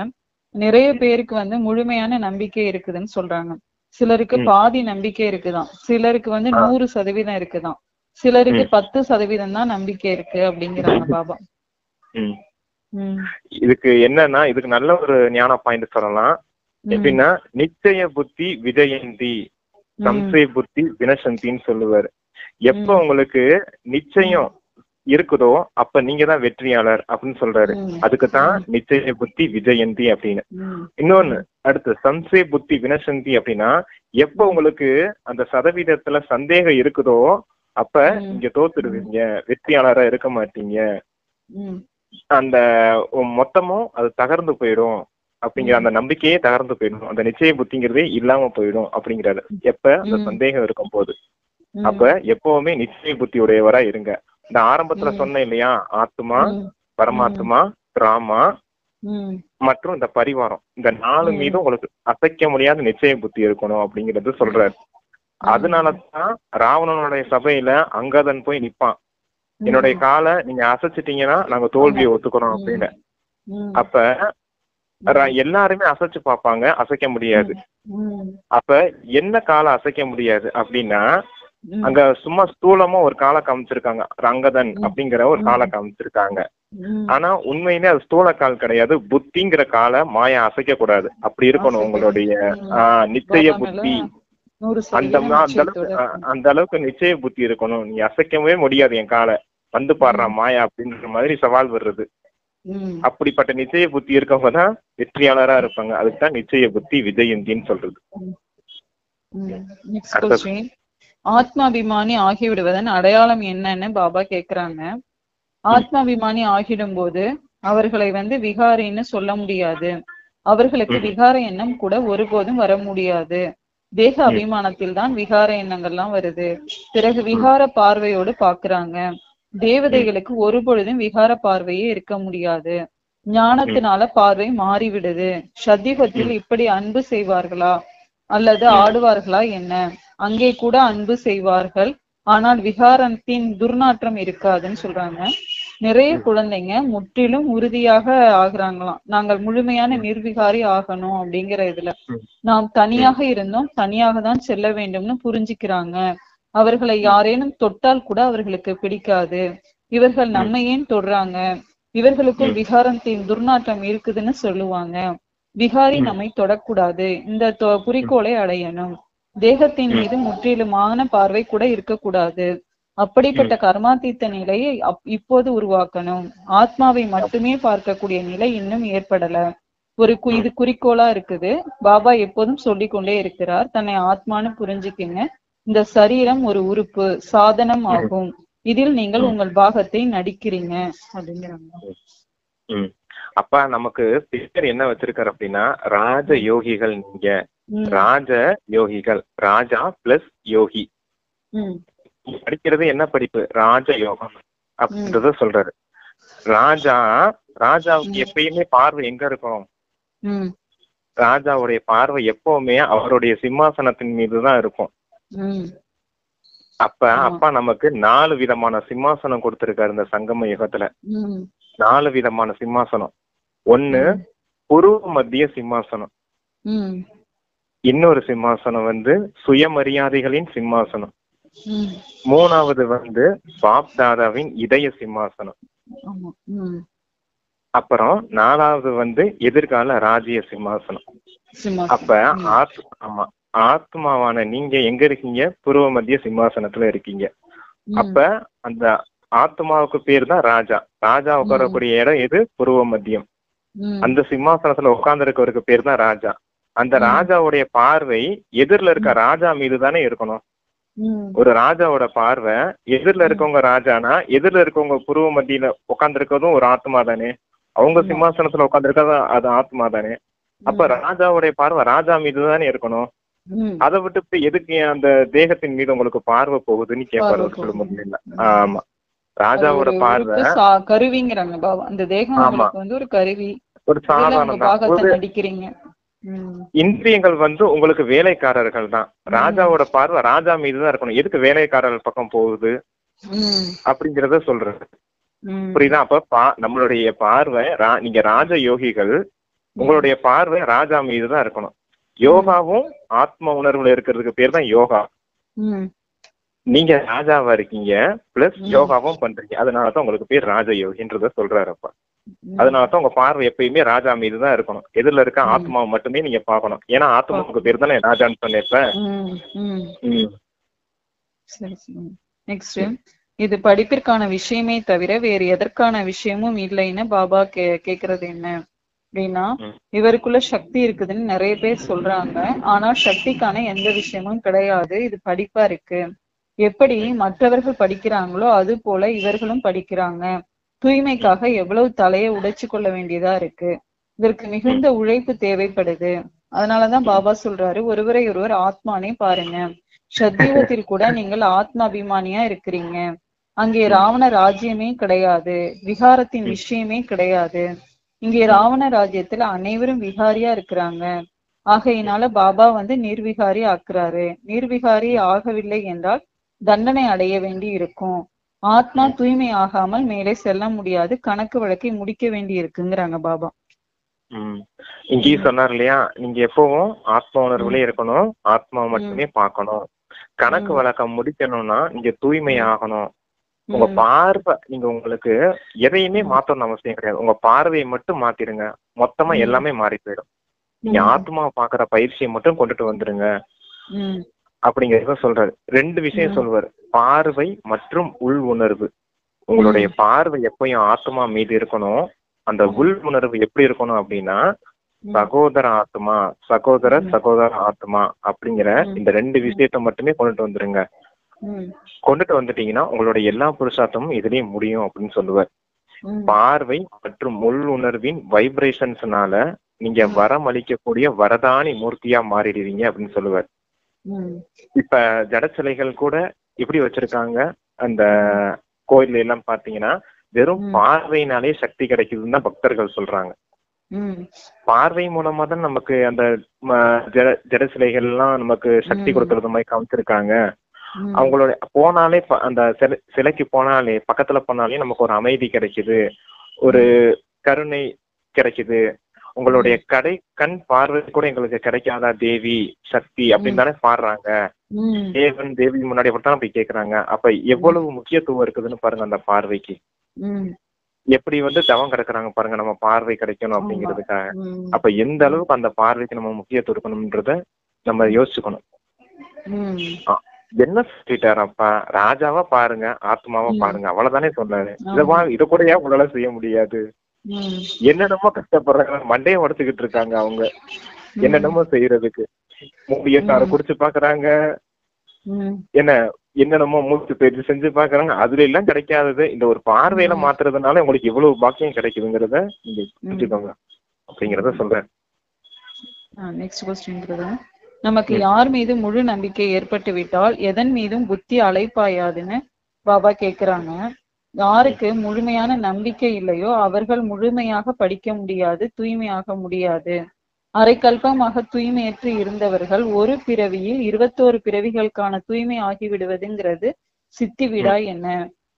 நிறைய பேருக்கு வந்து முழுமையான நம்பிக்கை இருக்குதுன்னு சொல்றாங்க. சிலருக்கு பாதி நம்பிக்கை இருக்குதான், சிலருக்கு வந்து 100% இருக்குதான், சிலருக்கு 10% தான் நம்பிக்கை இருக்கு அப்படிங்கிறாங்க பாபா. இதுக்கு என்னன்னா, இதுக்கு நல்ல ஒரு ஞான பாயிண்ட் சொல்லலாம். எப்படின்னா, நிச்சய புத்தி விஜயந்தி, சம்சய புத்தி வினசந்தின்னு சொல்லுவாரு. எப்ப உங்களுக்கு நிச்சயம் இருக்குதோ அப்ப நீங்க தான் வெற்றியாளர் அப்படின்னு சொல்றாரு. அதுக்குதான் நிச்சய புத்தி விஜயந்தி அப்படின்னு. இன்னொன்னு அடுத்து சம்சய புத்தி வினசந்தி அப்படின்னா, எப்ப உங்களுக்கு அந்த சதவீதத்துல சந்தேகம் இருக்குதோ அப்ப நீங்க தோத்துடுவீங்க, வெற்றியாளரா இருக்க மாட்டீங்க, அந்த மொத்தமும் அது தகர்ந்து போயிடும் அப்படிங்கிற அந்த நம்பிக்கையே தகர்ந்து போயிடும், அந்த நிச்சய புத்திங்கிறதே இல்லாம போயிடும் அப்படிங்கிறாரு. எப்ப அந்த சந்தேகம் இருக்கும் போது. அப்ப எப்பவுமே நிச்சய புத்தி உடையவரா இருங்க. இந்த ஆரம்பத்துல சொன்னேன் இல்லையா, ஆத்மா, பரமாத்மா, ராமா மற்றும் இந்த பரிவாரம், இந்த 4 மீதும் உங்களுக்கு அசைக்க முடியாத நிச்சய புத்தி இருக்கணும் அப்படிங்கறது சொல்றாரு. அதனாலதான் ராவணனுடைய சபையில அங்கதன் போய் நிப்பான், என்னுடைய காலை நீங்க அசைச்சிட்டீங்கன்னா நாங்க தோல்வியை ஒத்துக்கிறோம் அப்படின்னு. அப்ப எல்லாருமே அசைச்சு பார்ப்பாங்க, அசைக்க முடியாது. அப்ப என்ன காலை அசைக்க முடியாது அப்படின்னா, அங்க சும்மா ஸ்தூலமா ஒரு காலை காமிச்சிருக்காங்க, ரங்கதன் அப்படிங்கிற ஒரு காலை காமிச்சிருக்காங்க. ஆனா உண்மையிலே அது ஸ்தூல கால் கிடையாது, புத்திங்கிற காலை மாயா அசைக்க கூடாது. அப்படி இருக்கணும் உங்களுடைய நிச்சய புத்தி. அந்த அளவுக்கு நிச்சய புத்தி இருக்கணும். நீ அசைக்கவே முடியாது என் காலை, வந்து பாடுறான் மாயா அப்படின்ற மாதிரி சவால் வர்றது. அப்படிப்பட்ட நிச்சய புத்தி இருக்கவங்கதான் வெற்றியாளரா இருப்பாங்க. அதுக்குதான் நிச்சய புத்தி விஜயந்தின்னு சொல்றது. ஆத்மாபிமானி ஆகிவிடுவதன் அடையாளம் என்னன்னு பாபா கேக்குறாங்க. ஆத்மாபிமானி ஆகிடும் போது அவர்களை வந்து விகாரின்னு சொல்ல முடியாது, அவர்களுக்கு விகார எண்ணம் கூட ஒருபோதும் வர முடியாது. தேக அபிமானத்தில் தான் விகார எண்ணங்கள்லாம் வருது. பிறகு விகார பார்வையோடு பாக்குறாங்க. தேவதைகளுக்கு ஒரு பொழுதும் விகார பார்வையே இருக்க முடியாது. ஞானத்தினால பார்வை மாறிவிடுது. சத்தியுகத்தில் இப்படி அன்பு செய்வார்களா அல்லது ஆடுவார்களா என்ன? அங்கே கூட அன்பு செய்வார்கள், ஆனால் விகாரத்தின் துர்நாற்றம் இருக்காதுன்னு சொல்றாங்க. நிறைய குழந்தைங்க முற்றிலும் உறுதியாக ஆகுறாங்களாம், நாங்கள் முழுமையான நிர்விகாரி ஆகணும் அப்படிங்கிற இதுல. நாம் தனியாக இருந்தோம், தனியாக தான் செல்ல வேண்டும்னு புரிஞ்சுக்கிறாங்க. அவர்களை யாரேனும் தொட்டால் கூட அவர்களுக்கு பிடிக்காது. இவர்கள் நம்ம ஏன் தொடுறாங்க, இவர்களுக்குள் விகாரத்தின் துர்நாற்றம் இருக்குதுன்னு சொல்லுவாங்க. விகாரி நம்மை தொடக்கூடாது, இந்த குறிக்கோளை அடையணும். தேகத்தின் மீது முற்றிலுமான பார்வை கூட இருக்கக்கூடாது. அப்படிப்பட்ட கர்மாத்தீத்த நிலையை இப்போது உருவாக்கணும். ஆத்மாவை மட்டுமே பார்க்கக்கூடிய நிலை இன்னும் ஏற்படல. இது குறிக்கோளா இருக்குது. பாபா எப்போதும் சொல்லிக் கொண்டே இருக்கிறார், தன்னை ஆத்மான்னு புரிஞ்சுக்குங்க. இந்த சரீரம் ஒரு உறுப்பு, சாதனம் ஆகும். இதில் நீங்கள் உங்கள் பாகத்தை நடிக்கிறீங்க அப்படிங்கிறாங்க. அப்ப நமக்கு பிக்சர் என்ன வச்சிருக்காரு அப்படின்னா, ராஜ யோகிகள். நீங்க ராஜ யோகிகள், ராஜா பிளஸ் யோகி. படிக்கிறது என்ன படிப்பு? ராஜ யோகம் அப்படின்றத சொல்றாரு. ராஜாவுக்கு எப்பயுமே பார்வை எங்க இருக்கும்? ராஜாவுடைய பார்வை எப்பவுமே அவருடைய சிம்மாசனத்தின் மீதுதான் இருக்கும். அப்பா நமக்கு 4 விதமான சிம்மாசனம் கொடுத்திருக்காரு இந்த சங்கம யுகத்துல. 4 விதமான சிம்மாசனம். ஒண்ணு புருவ மத்திய சிம்மாசனம், இன்னொரு சிம்மாசனம் சுயமரியாதைகளின் சிம்மாசனம், 3வது பாப் தாதாவின் இதய சிம்மாசனம், அப்புறம் 4வது எதிர்கால ராஜ்ய சிம்மாசனம். அப்ப ஆத்மாவான நீங்க எங்க இருக்கீங்க? புருவ மத்திய சிம்மாசனத்துல இருக்கீங்க. அப்ப அந்த ஆத்மாவுக்கு பேர் தான் ராஜா. ராஜா உட்காரக்கூடிய இடம் எது? புருவ மத்தியம். அந்த சிம்மாசனத்துல உட்கார்ந்து இருக்கவருக்கு பேர் தான் ராஜா. அந்த ராஜாவுடைய பார்வை எதிரில இருக்க ராஜா மீது தானே இருக்கணும். ஒரு ராஜாவோட பார்வை எதிரில இருக்கவங்க ராஜானா, எதிரில இருக்கவங்க புருவ மத்தியில உட்கார்ந்து இருக்கிறதும் ஒரு ஆத்மா தானே. அவங்க சிம்மாசனத்துல உட்கார்ந்து இருக்கறதும் அது ஆத்மா தானே. அப்ப ராஜாவுடைய பார்வை ராஜா மீது தானே இருக்கணும். அதை விட்டு எதுக்கு அந்த தேகத்தின் மீது உங்களுக்கு பார்வை போகுதுன்னு கேட்பாரு சொல்ல முடியல. ஆமா, ராஜாவோட பார்வை கருவிங்கிறாங்க பாபா. அந்த தேகம் ஒரு கருவி, ஒரு சாதாரண இந்திரியங்கள் உங்களுக்கு வேலைக்காரர்கள் தான். ராஜாவோட பார்வை ராஜா மீதுதான் இருக்கணும். எதுக்கு வேலைக்காரர்கள் பக்கம் போகுது அப்படிங்கறத சொல்றது. புரியுதா? அப்ப நம்மளுடைய பார்வை, நீங்க ராஜ யோகிகள், உங்களுடைய பார்வை ராஜா மீதுதான் இருக்கணும். யோகாவும் ஆத்ம உணர்வுல இருக்கிறதுக்கு பேர் தான் யோகா. நீங்க ராஜாவா இருக்கீங்க பிளஸ் யோகாவும் பண்றீங்க, அதனாலதான் உங்களுக்கு பேர் ராஜ யோகின்றத சொல்றாருப்பா. அதனாலதான் உங்க பார்வை எப்பயுமே ராஜா மீதுதான் இருக்கணும். எதிரில இருக்க ஆத்மாவை மட்டுமே நீங்க பாக்கணும். ஏன்னா ஆத்மாவுக்கு பேர் தானே ராஜான்னு சொன்னேன். இது படிப்பிற்கான விஷயமே தவிர வேறு எதற்கான விஷயமும் இல்லைன்னு பாபா கேக்குறது என்ன அப்படின்னா, இவருக்குள்ள சக்தி இருக்குதுன்னு நிறைய பேர் சொல்றாங்க. ஆனா சக்திக்கான எந்த விஷயமும் கிடையாது. இது படிப்பா இருக்கு. எப்படி மற்றவர்கள் படிக்கிறாங்களோ அது போல இவர்களும் படிக்கிறாங்க. தூய்மைக்காக எவ்வளவு தலையை உடைச்சு கொள்ள வேண்டியதா இருக்கு. இதற்கு மிகுந்த உழைப்பு தேவைப்படுது. அதனாலதான் பாபா சொல்றாரு, ஒருவரை ஒருவர் ஆத்மானே பாருங்க. சத்தியுகத்தில் கூட நீங்கள் ஆத்மாபிமானியா இருக்கிறீங்க. அங்கே ராவண ராஜ்யமே கிடையாது, விகாரத்தின் விஷயமே கிடையாது. இங்கே ராவண ராஜ்யத்துல அனைவரும் விகாரியா இருக்கிறாங்க. ஆகையினால பாபா நிர்விகாரி ஆக்குறாரு. நிர்விகாரி ஆகவில்லை என்றால் தண்டனை அடைய வேண்டி இருக்கும். ஆத்மா தூய்மை ஆகாமல் மேலே செல்ல முடியாது. கணக்கு வழக்கை முடிக்க வேண்டி இருக்குங்கிறாங்க பாபா. இங்கேயும் சொன்னார் இல்லையா, நீங்க எப்பவும் ஆத்மா உணர்வுலயே இருக்கணும், ஆத்மாவை மட்டுமே பார்க்கணும். கணக்கு வழக்கம் முடிக்கணும்னா நீங்க தூய்மை ஆகணும். உங்க பார்வை, நீங்க உங்களுக்கு எதையுமே மாத்தணும் அவசியம் கிடையாது. உங்க பார்வையை மட்டும் மாத்திருங்க, மொத்தமா எல்லாமே மாறி போயிடும். நீங்க ஆத்மாவை பாக்குற பயிற்சியை மட்டும் கொண்டுட்டு வந்துருங்க அப்படிங்கறத சொல்றாரு. 2 விஷயம் சொல்வாரு, பார்வை மற்றும் உள் உணர்வு. உங்களுடைய பார்வை எப்பயும் ஆத்மா மீது இருக்கணும். அந்த உள் உணர்வு எப்படி இருக்கணும் அப்படின்னா, சகோதர ஆத்மா, சகோதர ஆத்மா அப்படிங்கிற இந்த 2 விஷயத்த மட்டுமே கொண்டுட்டு வந்துருங்க. கொண்டுட்டு வந்துட்டீங்கன்னா உங்களுடைய எல்லா புருஷார்த்தமும் இதுலயும் முடியும் அப்படின்னு சொல்லுவார். பார்வை மற்றும் உள் உணர்வின் வைப்ரேஷன்ஸ்னால நீங்க வரம் அளிக்கக்கூடிய வரதானி மூர்த்தியா மாறிடுவீங்க அப்படின்னு சொல்லுவார். இப்ப ஜட சிலைகள் கூட எப்படி வச்சிருக்காங்க, அந்த கோயில்ல எல்லாம் பாத்தீங்கன்னா வெறும் பார்வையினாலே சக்தி கிடைக்குதுன்னு தான் பக்தர்கள் சொல்றாங்க. பார்வை மூலமா தான் நமக்கு அந்த ஜட சிலைகள் எல்லாம் நமக்கு சக்தி கொடுக்கறது மாதிரி காமிச்சிருக்காங்க. அவங்களோட போனாலே அந்த சிலைக்கு போனாலே பக்கத்துல போனாலே நமக்கு ஒரு அமைதி கிடைக்குது, ஒரு கருணை கிடைக்குது. உங்களுடைய கண் பார்வை கூட எங்களுக்கு கிடைக்காதா தேவி சக்தி அப்படின்னு தானே பாடுறாங்க. தேவன் தேவி முன்னாடி தான் அப்படி கேக்குறாங்க. அப்ப எவ்வளவு முக்கியத்துவம் இருக்குதுன்னு பாருங்க அந்த பார்வைக்கு. எப்படி தவம் கிடக்குறாங்க பாருங்க நம்ம பார்வை கிடைக்கணும் அப்படிங்கிறதுக்காக. அப்ப எந்த அளவுக்கு அந்த பார்வைக்கு நம்ம முக்கியத்துவம் இருக்கணும்ன்றத நம்ம யோசிச்சுக்கணும். என்ன சொல்லிட்டாரப்பா, ராஜாவா பாருங்க ஆத்மாவா பாருங்க அவ்வளவுதானே சொன்னாரு. இத கூட ஏன் உங்களால செய்ய முடியாது? என்னென்னமோ கஷ்டப்படுறாங்க, மண்டையை உடச்சுக்கிட்டு இருக்காங்க அவங்க என்னென்னமோ செய்யறதுக்கு. மூடியை குடிச்சு பாக்குறாங்க, என்னென்னமோ மூச்சு பயிற்சி செஞ்சு பாக்குறாங்க. அதுல எல்லாம் கிடைக்காதது இந்த ஒரு பார்வையில மாத்துறதுனால உங்களுக்கு இவ்வளவு பாக்கியம் கிடைக்குதுங்கிறத நீங்க புரிஞ்சுக்கோங்க அப்படிங்கறத சொல்றேன். நெக்ஸ்ட் क्वेश्चन, நமக்கு யார் மீது முழு நம்பிக்கை ஏற்பட்டு விட்டால் எதன் மீதும் புத்தி அலைப்பாயாதுன்னு பாபா கேக்குறாங்க. யாருக்கு முழுமையான நம்பிக்கை இல்லையோ அவர்கள் முழுமையாக படிக்க முடியாது, தூய்மையாக முடியாது. அரைக்கல்பமாக தூய்மையற்று இருந்தவர்கள் ஒரு பிறவியில் 21 பிறவிகளுக்கான தூய்மை ஆகிவிடுவதுங்கிறது சித்தி விடா என்ன.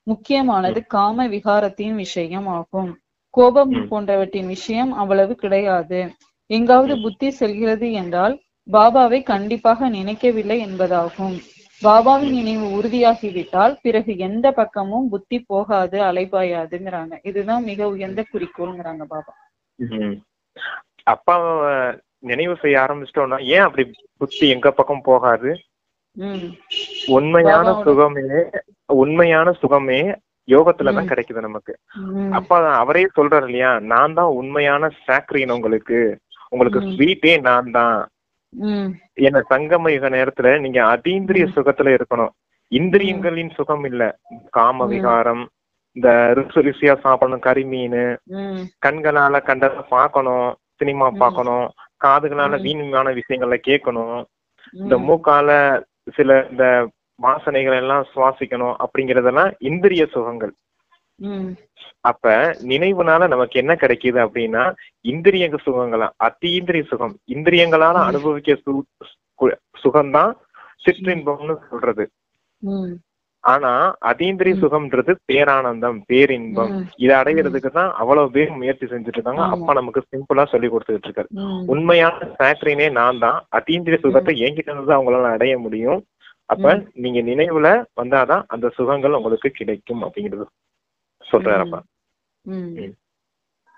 முக்கியமானது காம விகாரத்தின் விஷயம் ஆகும். கோபம் போன்றவற்றின் விஷயம் அவ்வளவு கிடையாது. எங்காவது புத்தி செல்கிறது என்றால் பாபாவை கண்டிப்பாக நினைக்கவில்லை என்பதாகும். பாபாவின் நினைவு உறுதியாகிவிட்டால் பிறகு எந்த பக்கமும் புத்தி போகாது, அலைபாயாதுங்கிறாங்க. இதுதான் மிக உயர்ந்த குறிக்கோள்ங்கிறாங்க பாபா. அப்பாவை நினைவு செய்ய ஆரம்பிச்சிட்டோம்னா ஏன் அப்படி புத்தி எங்க பக்கம் போகாது? உண்மையான சுகமே யோகத்துலதான் கிடைக்குது நமக்கு. அப்பா அவரே சொல்றாரு இல்லையா, நான் தான் உண்மையான சாக்ரீன், உங்களுக்கு ஸ்வீட்டே நான் தான். என்ன சங்கம யுக நேரத்துல நீங்க அதீந்திரிய சுகத்துல இருக்கணும், இந்திரியங்களின் சுகம் இல்ல. காம விகாரம், இந்த ருசியா சாப்பிடணும், கறிமீன், கண்களால கண்டதை பார்க்கணும், சினிமா பார்க்கணும், காதுகளால வீணான விஷயங்கள கேட்கணும், இந்த மூக்கால சில இந்த வாசனைகள் எல்லாம் சுவாசிக்கணும் அப்படிங்கறதெல்லாம் இந்திரிய சுகங்கள். அப்ப நினைவுனால நமக்கு என்ன கிடைக்குது அப்படின்னா இந்திரிய சுகங்களா, அத்தீந்திரிய சுகம், இந்திரியங்களால அனுபவிக்க சுகம்தான் சிற்றின்பம்னு சொல்றது. ஆனா அதீந்திரிய சுகம்ன்றது பேரானந்தம், பேரின்பம். இதை அடைகிறதுக்கு தான் அவ்வளவு பேர் முயற்சி செஞ்சுட்டு இருக்காங்க. அப்பா நமக்கு சிம்பிளா சொல்லி கொடுத்துட்டு இருக்காரு. உண்மையான சாக்ரீனே நான் தான், அதீந்திரிய சுகத்தை என்கிட்ட இருந்து அவங்களால அடைய முடியும். அப்ப நீங்க நினைவுல வந்தாதான் அந்த சுகங்கள் உங்களுக்கு கிடைக்கும் அப்படிங்கிறது சொல்றாருப்பா.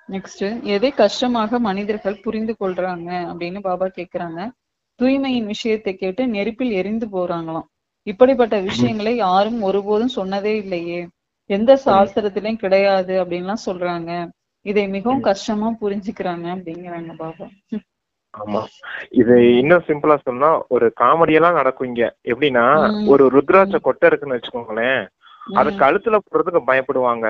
நெக்ஸ்ட், எதை கஷ்டமாக மனிதர்கள் புரிந்து கொள்றாங்க அப்படின்னு பாபா கேக்குறாங்க. தூய்மையின் விஷயத்தை கேட்டு நெருப்பில் எரிந்து போறாங்களாம். இப்படிப்பட்ட விஷயங்களை யாரும் ஒருபோதும் சொன்னதே இல்லையே, எந்த சாஸ்திரத்திலயும் கிடையாது அப்படின்லாம் சொல்றாங்க. இதை மிகவும் கஷ்டமா புரிஞ்சுக்கிறாங்க அப்படிங்கிறாங்க பாபா. ஆமா, இது இன்னும் சிம்பிளா சொன்னா ஒரு காமெடியெல்லாம் நடக்கும் இங்க. எப்படின்னா ஒரு ருத்ராட்ச கொட்டை இருக்குன்னு வச்சுக்கோங்களேன், அது கழுத்துல போடுறதுக்கு பயப்படுவாங்க.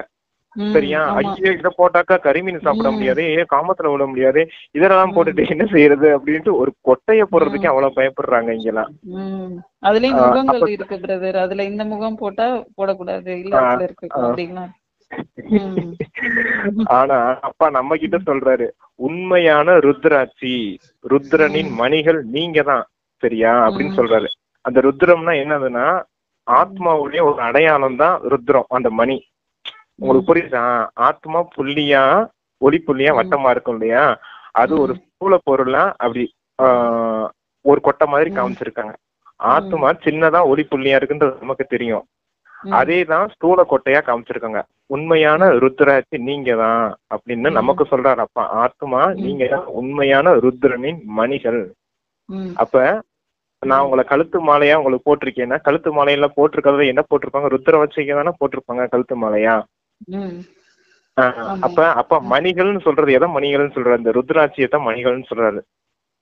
சரியா, ஐயோ இதை போட்டாக்கா கரிமீன் சாப்பிட முடியாது, காமத்துல விட முடியாது, இதெல்லாம் போட்டுட்டு என்ன செய்யறது அப்படின்ட்டு ஒரு கொட்டைய போடுறதுக்கு அவ்வளவு பயப்படுறாங்க இங்கெல்லாம். அதுலயும் முகங்கள் இருக்கு பிரதர், அதுல இந்த முகம் போட்டா போடக்கூடாது, இல்ல இருக்கு அப்படின்னா. ஆனா அப்பா நம்ம கிட்ட சொல்றாரு, உண்மையான ருத்ராட்சி, ருத்ரனின் மணிகள் நீங்க தான், சரியா அப்படின்னு சொல்றாரு. அந்த ருத்ரம்னா என்னதுன்னா ஆத்மாவுடைய ஒரு அடையாளம் தான் ருத்ரம், அந்த மணி. உங்களுக்கு புரியுதா? ஆத்மா புள்ளியா, ஒளி புள்ளியா வட்டமா இருக்கும் இல்லையா, அது ஒரு ஸ்தூல பொருளா அப்படி ஒரு கொட்டை மாதிரி காமிச்சிருக்காங்க. ஆத்மா சின்னதா ஒளி புள்ளியா இருக்குன்றது நமக்கு தெரியும், அதேதான் ஸ்தூல கொட்டையா காமிச்சிருக்காங்க. உண்மையான ருத்ராட்சி நீங்க தான் அப்படின்னு நமக்கு சொல்றாரு அப்பா. ஆத்மா நீங்க தான் உண்மையான ருத்ரனின் மணிகள். அப்ப நான் உங்களை கழுத்து மாலையா உங்களுக்கு போட்டிருக்கேன்னா, கழுத்து மாலையில போட்டிருக்கிறத என்ன போட்டிருப்பாங்க? ருத்ரவட்சிக்கு தானே போட்டிருப்பாங்க கழுத்து மாலையா. அப்ப மணிகள்னு சொல்றது எதை மணிகள்னு சொல்றாரு? இந்த ருத்ராட்சியை தான் மணிகள்னு சொல்றாரு.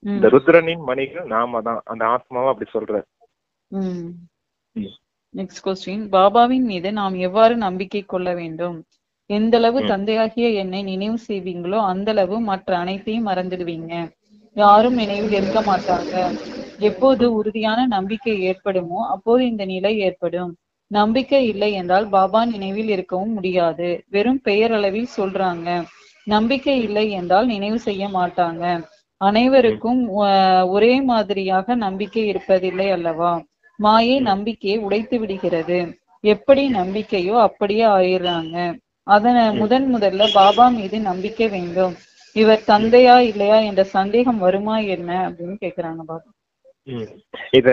இந்த ருத்ரனின் மணிகள் நாம தான், அந்த ஆத்மாவை அப்படி சொல்றாரு. நெக்ஸ்ட் क्वेश्चन, பாபாவின் மீது நாம் எவ்வாறு நம்பிக்கை கொள்ள வேண்டும்? எந்த அளவு தந்தையாகிய என்னை நினைவு செய்வீங்களோ அந்த அளவு மற்ற அனைத்தையும் மறந்துடுவீங்க. யாரும் நினைவில் இருக்க மாட்டாங்க. எப்போது உறுதியான நம்பிக்கை ஏற்படுமோ அப்போது இந்த நிலை ஏற்படும். நம்பிக்கை இல்லை என்றால் பாபா நினைவில் இருக்கவும் முடியாது. வெறும் பெயரளவில் சொல்றாங்க. நம்பிக்கை இல்லை என்றால் நினைவு செய்ய மாட்டாங்க. அனைவருக்கும் ஒரே மாதிரியாக நம்பிக்கை இருப்பதில்லை அல்லவா? மாயை நம்பிக்கையை உடைத்து விடுகிறது. எப்படி நம்பிக்கையோ அப்படியே ஆயிடுறாங்க. முதல்ல பாபா மீது நம்பிக்கை வேண்டும். இவர் தந்தையா இல்லையா என்ற சந்தேகம் வருமா என்ன அப்படின்னு கேக்குறாங்க பாபா. இத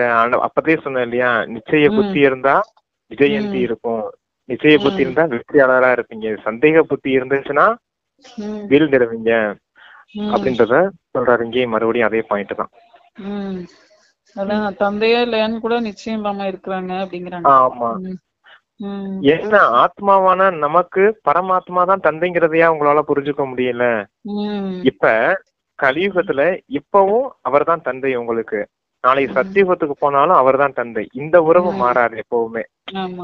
அப்பதே சொன்ன இல்லையா, நிச்சய புத்தி இருந்தா விஜயந்தி இருக்கும், நிச்சய புத்தி இருந்தா வெற்றியாளரா இருப்பீங்க, சந்தேக புத்தி இருந்துச்சுன்னா வீழ்ந்துடுவீங்க அப்படின்றத சொல்றாரு. இங்கேயும் மறுபடியும் அதே பாயிண்ட் தான். அதான் தந்தையா இல்லையான்னு கூட நிச்சயம் இல்லாம இருக்கிறாங்க அப்படிங்கிறாங்க. ஆமா. என்ன ஆத்மாவான நமக்கு பரமாத்மா தான் தந்தைங்கிறதையா உங்களால புரிஞ்சுக்க முடியல? இப்ப கலியுகத்துல இப்பவும் அவர் தான் தந்தை உங்களுக்கு, நாளைக்கு சத்தியுகத்துக்கு போனாலும் அவர் தான் தந்தை. இந்த உறவு மாறாது எப்பவுமே.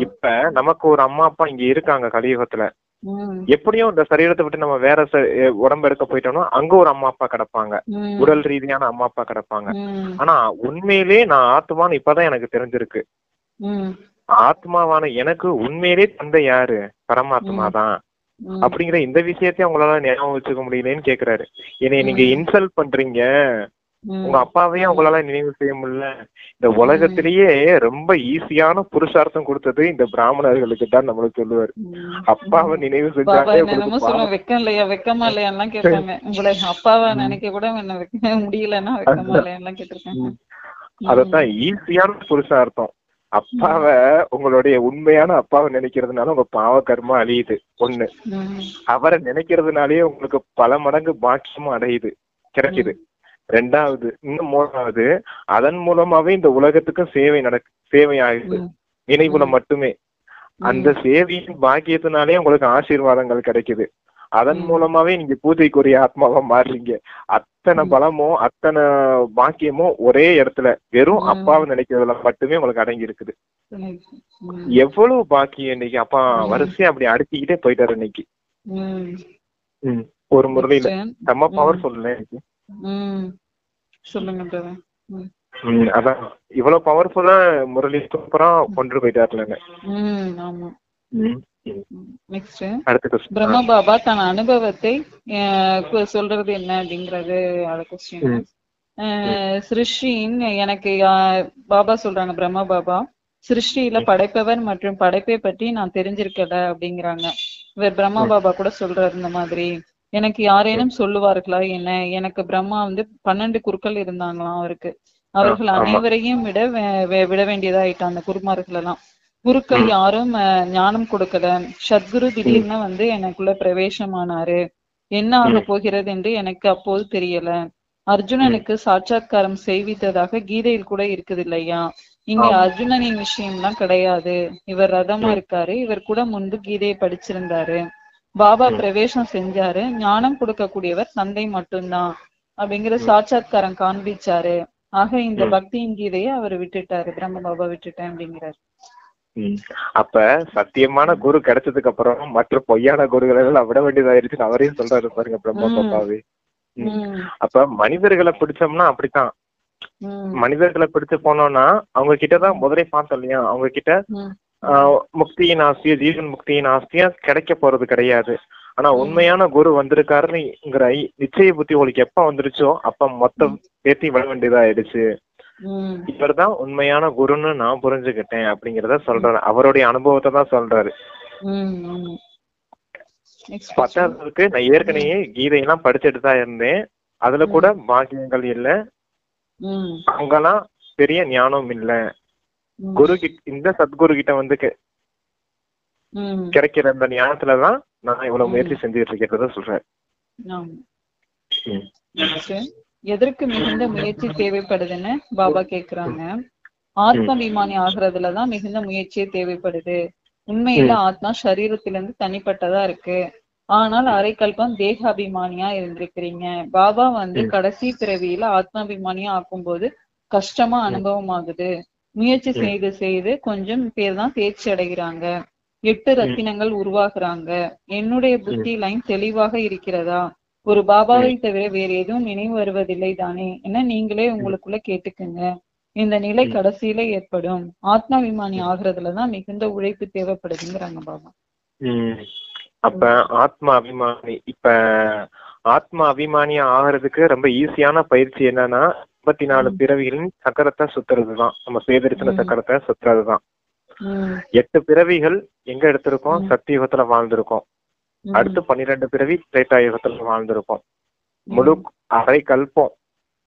இப்ப நமக்கு ஒரு அம்மா அப்பா இங்க இருக்காங்க கலியுகத்துல. எப்படியும் இந்த சரீரத்தை விட்டு நம்ம வேற உடம்பு எடுக்க போயிட்டோம்னா அங்க ஒரு அம்மா அப்பா கிடப்பாங்க, உடல் ரீதியான அம்மா அப்பா கிடப்பாங்க. ஆனா உண்மையிலே நான் ஆத்மான்னு இப்பதான் எனக்கு தெரிஞ்சிருக்கு. ஆத்மாவான எனக்கு உண்மையிலே தந்தை யாரு? பரமாத்மா தான். அப்படிங்கிற இந்த விஷயத்தையும் உங்களால ஞாபகம் வச்சுக்க முடியலன்னு கேக்குறாரு. என்னைய நீங்க இன்சல்ட் பண்றீங்க, உங்க அப்பாவையும் உங்களால நினைவு செய்ய முடியல. இந்த உலகத்திலேயே ரொம்ப ஈஸியான புருஷார்த்தம் கொடுத்தது இந்த பிராமணர்களுக்கு தான் நம்மளுக்கு சொல்லுவாரு. அப்பாவை நினைவு செஞ்சாலே வெக்கம் இல்லையா, வெக்கமா இல்லையா கேட்பாங்க. உங்களை அப்பாவை நினைக்க கூட முடியலன்னா வெக்கமா இல்லையா கேட்டிருக்காங்க. அதத்தான் ஈஸியான புருஷார்த்தம். அப்பாவை உங்களுடைய உண்மையான அப்பாவை நினைக்கிறதுனால உங்க பாவ கர்மா அழியுது ஒண்ணு. அவரை நினைக்கிறதுனாலயே உங்களுக்கு பல மடங்கு பாக்கியமும் அடையுது, கிடைக்குது. ரெண்டாவது, இன்னும் மூணாவது, அதன் மூலமாவே இந்த உலகத்துக்கும் சேவை ஆகுது, நினைவுல மட்டுமே. அந்த சேவையின் பாக்கியத்தினாலே உங்களுக்கு ஆசீர்வாதங்கள் கிடைக்குது. அதன் மூலமாவே நீங்க பூஜைக்குரிய ஆத்மாவா மாறுறீங்க. அத்தனை பலமும் அத்தனை பாக்கியமும் ஒரே இடத்துல வெறும் அப்பாவை நினைக்கிறதுல மட்டுமே உங்களுக்கு அடங்கி இருக்குது. எவ்வளவு பாக்கியம் இன்னைக்கு அப்பா வரிசையா அப்படி அடுக்கிக்கிட்டே போயிட்டாரு இன்னைக்கு. ஒரு முறையில நம்ம பவர் சொல்லல இன்னைக்கு. சொல்லுங்க. அதான் இவ்வளவு பவர்ஃபுல்லா முரளி சூப்பரா கொண்டு போயிட்டாருல. பிரம்மா பாபா தன் அனுபவத்தை சொல்றது என்ன அப்படிங்கறது கொஸ்டின். சிருஷ்டியின் எனக்கு பாபா சொல்றாங்க, பிரம்மா பாபா சிருஷ்டியில படைப்பவர் மற்றும் படைப்பை பற்றி நான் தெரிஞ்சிருக்கல அப்படிங்கிறாங்க. இவர் பிரம்மா பாபா கூட சொல்றாரு இந்த மாதிரி, எனக்கு யாரேனும் சொல்லுவார்களா என்ன? எனக்கு பிரம்மா 12 குருக்கள் இருந்தாங்களாம் அவருக்கு. அவர்கள் அனைவரையும் விட வேண்டியதாயிட்டான் அந்த குருமார்கள் எல்லாம். குருக்கள் யாரும் ஞானம் கொடுக்கல. சத்குரு திடீர்னு எனக்குள்ள பிரவேசமானாரு. என்ன ஆக போகிறது என்று எனக்கு அப்போது தெரியல. அர்ஜுனனுக்கு சாட்சாத்காரம் செய்வித்ததாக கீதையில் கூட இருக்குது இல்லையா? இங்க அர்ஜுனனின் விஷயம்லாம் கிடையாது. இவர் ரதமா இருக்காரு, இவர் கூட முன்பு கீதையை படிச்சிருந்தாரு. பாபா பிரவேசம் செஞ்சாரு, ஞானம் கொடுக்க கூடியவர் தந்தை மட்டும்தான் அப்படிங்கிற சாட்சாத்காரம் காண்பிச்சாரு. ஆக இந்த பக்தியின் கீதையை அவர் விட்டுட்டாரு, பிரம்ம பாபா விட்டுட்டேன் அப்படிங்கிறாரு. அப்ப சத்தியமான குரு கிடைச்சதுக்கு அப்புறம் மற்ற பொய்யான குருகளை எல்லாம் விட வேண்டியதாயிருச்சுன்னு அவரையும் சொல்றாரு பாருங்க பிரம்மா பாபாவே. அப்ப மனிதர்களை பிடிச்சோம்னா அப்படித்தான். மனிதர்களை பிடிச்சு போனோம்னா அவங்க கிட்டதான் முதலே பார்த்தோம் இல்லையா, அவங்க கிட்ட முக்தியின் ஆசையோ ஜீவன் முக்தியின் ஆசையோ கிடைக்க போறது கிடையாது. ஆனா உண்மையான குரு வந்திருக்காருங்கிற நிச்சய புத்தி உங்களுக்கு எப்ப வந்துருச்சோ அப்ப மொத்தம் பேத்தி விட வேண்டியதா ஆயிடுச்சு. இவர் தான் உண்மையான குருன்னு நான் புரிஞ்சுக்கிட்டேன் அப்படிங்கறத சொல்றாரு. அவருடைய அனுபவத்தை தான் சொல்றாரு. பத்தாவதுக்கு நான் ஏற்கனவே கீதையெல்லாம் படிச்சுட்டு தான் இருந்தேன், அதுல கூட பாக்கியங்கள் இல்ல, அங்கெல்லாம் பெரிய ஞானம் இல்ல. குரு கிட்ட, இந்த சத்குரு கிட்ட கிடைக்கிற அந்த ஞானத்துலதான் நான் இவ்வளவு முயற்சி செஞ்சுட்டு இருக்கிறத சொல்றேன். எதற்கு மிகுந்த முயற்சி தேவைப்படுதுன்னு பாபா கேக்குறாங்க. ஆத்மாபிமானி ஆகுறதுலதான் மிகுந்த முயற்சியே தேவைப்படுது. உண்மையில ஆத்மா சரீரத்திலிருந்து தனிப்பட்டதா இருக்கு. ஆனால் அரைக்கல்பம் தேகாபிமானியா இருந்திருக்கிறீங்க. பாபா கடைசி பிறவியில ஆத்மாபிமானியா ஆக்கும் போது கஷ்டமா அனுபவம் ஆகுது. முயற்சி செய்து செய்து கொஞ்சம் பேர் தான் தேர்ச்சி அடைகிறாங்க. 8 ரத்தினங்கள் உருவாக்குறாங்க. என்னுடைய புத்தி லைன் தெளிவாக இருக்கிறதா? ஒரு பாபாவை தவிர வேற எதுவும் நினைவு வருவதில்லை தானே என நீங்களே உங்களுக்குள்ள கேட்டுக்குங்க. இந்த நிலை கடைசியில ஏற்படும். ஆத்மாபிமானி ஆகுறதுலதான் மிகுந்த உழைப்பு தேவைப்படுதுங்கிறாங்க பாபா. அப்ப ஆத்மா அபிமானியா ஆகிறதுக்கு ரொம்ப ஈஸியான பயிற்சி என்னன்னா 54 பிறவிகளின் சக்கரத்தை சுத்துறதுதான். நம்ம சேதரிசன சக்கரத்தை சுத்துறதுதான். 8 பிறவிகள் எங்க எடுத்திருக்கோம்? சத்தியுகத்துல வாழ்ந்திருக்கோம். அடுத்து 12 பிறவி திரேதாயுகத்துல வாழ்ந்திருக்கோம். முழு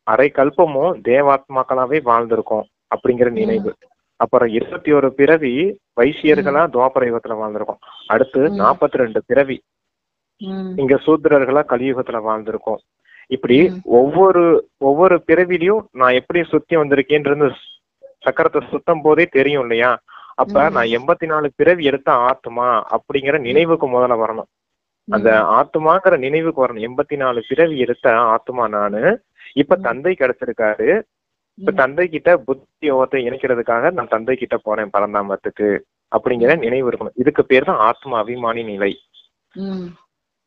அரை கல்பமும் தேவாத்மாக்களாவே வாழ்ந்திருக்கோம் அப்படிங்கிற நினைவு. அப்புறம் 21 பிறவி வைசியர்களா துவாபர யுகத்துல வாழ்ந்திருக்கோம். அடுத்து 42 பிறவி இங்க சூத்திரர்களா கலியுகத்துல வாழ்ந்திருக்கோம். இப்படி ஒவ்வொரு பிறவிலையும் நான் எப்படி சுத்தி வந்திருக்கேன்றது சக்கரத்தை சுத்தம் போதே தெரியும் இல்லையா? அப்ப நான் 84 பிறவி எடுத்த ஆத்மா அப்படிங்கிற நினைவுக்கு முதல்ல வரணும். அந்த ஆத்மாங்கிற நினைவுக்கு வரணும். 84 பிறவி எடுத்த ஆத்மா நானு. இப்ப தந்தை கிடைச்சிருக்காரு. இப்ப தந்தை கிட்ட புத்தி யோகத்தை இணைக்கிறதுக்காக நான் தந்தை கிட்ட போறேன் பரந்தாமத்துக்கு அப்படிங்கிற நினைவு இருக்கணும். இதுக்கு பேர் தான் ஆத்மா அபிமானி நிலை.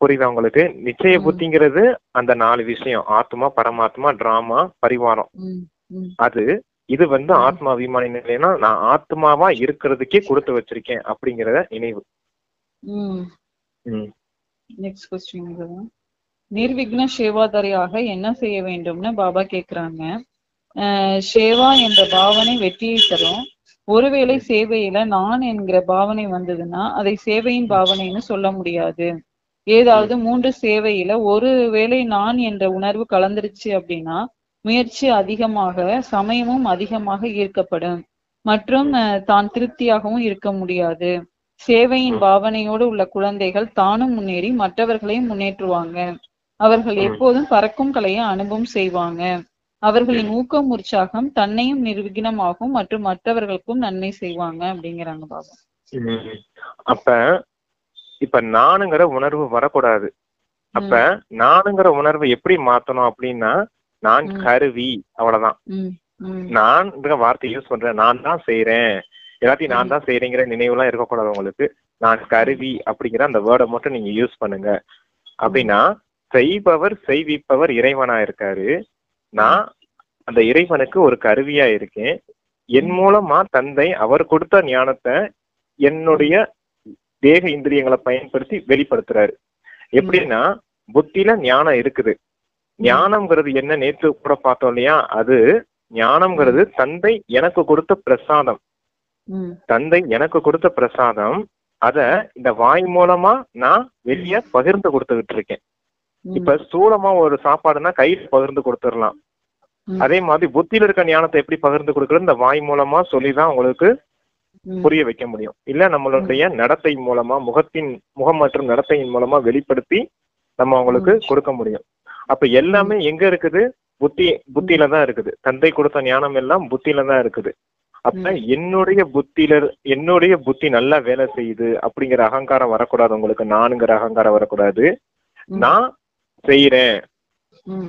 புரியுதா உங்களுக்கு? நிச்சய புத்திங்கிறது அந்த 4 விஷயம்: ஆத்மா, பரமாத்மா, டிராமா, பரிவாரம். இது ஆத்மா அபிமானி நிலைன்னா நான் ஆத்மாவா இருக்கிறதுக்கே கொடுத்து வச்சிருக்கேன் அப்படிங்கறத நினைவு. Next question. நிர்விக்ன சேவாதாரியாக என்ன செய்ய வேண்டும்னு பாபா கேக்குறாங்க. சேவா என்ற பாவனை வெற்றியை தரும். ஒருவேளை சேவையில நான் என்கிற பாவனை வந்ததுன்னா அதை சேவையின் பாவனைன்னு சொல்ல முடியாது. ஏதாவது 3 சேவையில ஒருவேளை நான் என்ற உணர்வு கலந்துருச்சு அப்படின்னா முயற்சி அதிகமாக, சமயமும் அதிகமாக ஈர்க்கப்படும் மற்றும் தான் திருப்தியாகவும் இருக்க முடியாது. சேவையின் பாவனையோடு உள்ள குழந்தைகள் தானும் முன்னேறி மற்றவர்களையும் முன்னேற்றுவாங்க. அவர்கள் எப்போதும் பறக்கும் கலையை அனுபவம் செய்வாங்க. அவர்களின் ஊக்கம் உற்சாகம் தன்னையும் நிர்விக்னமாகும் மற்றும் மற்றவர்களுக்கும் நன்மை செய்வாங்க அப்படிங்கிறாங்க பாபா. இப்ப நானுங்கிற உணர்வு வரக்கூடாது. அப்ப நானுங்கிற உணர்வை எப்படி மாத்தணும் அப்படின்னா, நான் கருவி, அவ்வளவுதான். நான் வார்த்தை யூஸ் பண்றேன், நான் தான் செய்யறேன், எல்லாத்தையும் நான் தான் செய்யறேங்கிற நினைவுலாம் இருக்கக்கூடாது உங்களுக்கு. நான் கருவி அப்படிங்கிற அந்த வேர்டை மட்டும் நீங்க யூஸ் பண்ணுங்க. அப்படின்னா செய்பவர் செய்விப்பவர் இறைவனா இருக்காரு. நான் அந்த இறைவனுக்கு ஒரு கருவியா இருக்கேன். என் மூலமா தந்தை அவர் கொடுத்த ஞானத்தை என்னுடைய தேக இந்திரியங்களை பயன்படுத்தி வெளிப்படுத்துறாரு. எப்படின்னா புத்தியில ஞானம் இருக்குது. ஞானம்ங்கிறது என்ன? நேற்று கூட பார்த்தோம் இல்லையா? அது ஞானம்ங்கிறது தந்தை எனக்கு கொடுத்த பிரசாதம். தந்தை எனக்கு கொடுத்த பிரசாதம். அத இந்த வாய் மூலமா நான் வெளிய பகிர்ந்து கொடுத்துக்கிட்டு இருக்கேன். இப்ப ஸ்தூலமா ஒரு சாப்பாடுனா கையில பகிர்ந்து கொடுத்துடலாம். அதே மாதிரி புத்தியில இருக்க ஞானத்தை எப்படி பகிர்ந்து கொடுக்கறது? இந்த வாய் மூலமா சொல்லிதான் உங்களுக்கு புரிய வைக்க முடியும். இல்ல நம்மளுடைய நடத்தை மூலமா, முகம் மற்றும் நடத்தையின் மூலமா வெளிப்படுத்தி நம்ம அவங்களுக்கு கொடுக்க முடியும். அப்ப எல்லாமே எங்க இருக்குது? புத்தியில தான் இருக்குது. தந்தை கொடுத்த ஞானம் எல்லாம் புத்தியில தான் இருக்குது. அப்ப என்னுடைய புத்தி நல்லா வேலை செய்யுது அப்படிங்கிற அகங்காரம் வரக்கூடாது உங்களுக்கு. நானுங்கிற அகங்காரம் வரக்கூடாது. நான் செய்யறேன்,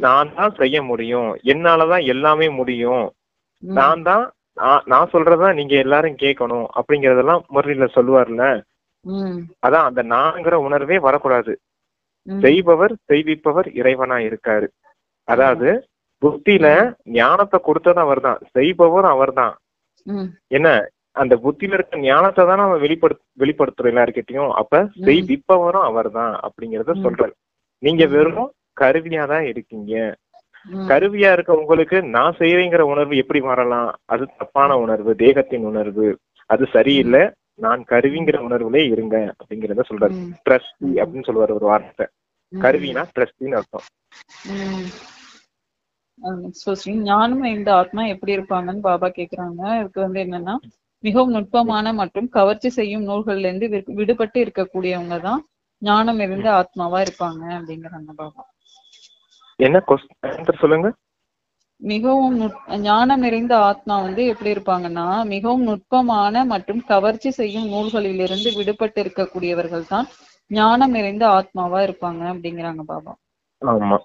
நான் தான் செய்ய முடியும், என்னாலதான் எல்லாமே முடியும், நான் சொல்றதான் நீங்க எல்லாரும் கேட்கணும் அப்படிங்கறதெல்லாம் முரளியில சொல்லுவார்ல. அதான் அந்த நான்கிற உணர்வே வரக்கூடாது. செய்பவர் செய்விப்பவர் இறைவனா இருக்காரு. அதாவது புத்தியில ஞானத்தை கொடுத்ததும் அவர் தான், செய்பவரும் அவர் தான். என்ன, அந்த புத்தியில இருக்க ஞானத்தை தான் நம்ம வெளிப்படுத்துறோம் எல்லாருக்கிட்டையும். அப்ப செய்விப்பவரும் அவர் தான் அப்படிங்கறத சொல்றாரு. நீங்க வெறும் கருவியாதான் இருக்கீங்க. கருவியா இருக்க உங்களுக்கு நான் செய்யறேங்கிற உணர்வு எப்படி வரலாம்? அது தப்பான உணர்வு, தேகத்தின் உணர்வு, அது சரியில்லை. நான் கருவிங்கிற உணர்வுலே இருங்க அப்படிங்கறத சொல்றாரு. ட்ரஸ்டி அப்படின்னு சொல்லுவாரு ஒரு வார்த்தை. கருவினா ட்ரஸ்டின்னு அர்த்தம். ஞானம் இந்த ஆத்மா எப்படி இருப்பாங்கன்னு பாபா கேக்குறாங்க. இதுக்கு என்னன்னா, மிகவும் நுட்பமான மற்றும் கவர்ச்சி செய்யும் நூல்கள்ல இருந்து விடுபட்டு இருக்கக்கூடியவங்க தான் ஞானம் இருந்த ஆத்மாவா இருப்பாங்க அப்படிங்கிறாங்க பாபா. என்ன சொல்லுங்க? மிகவும் ஞானம் நிறைந்த ஆத்மா எப்படி இருப்பாங்கன்னா, மிகவும் நுட்பமான மற்றும் கவர்ச்சி செய்யும் நூல்களிலிருந்து விடுபட்டு இருக்கக்கூடியவர்கள் தான் ஞானம் நிறைந்த ஆத்மாவா இருப்பாங்க அப்படிங்கிறாங்க பாபா. ஆமா,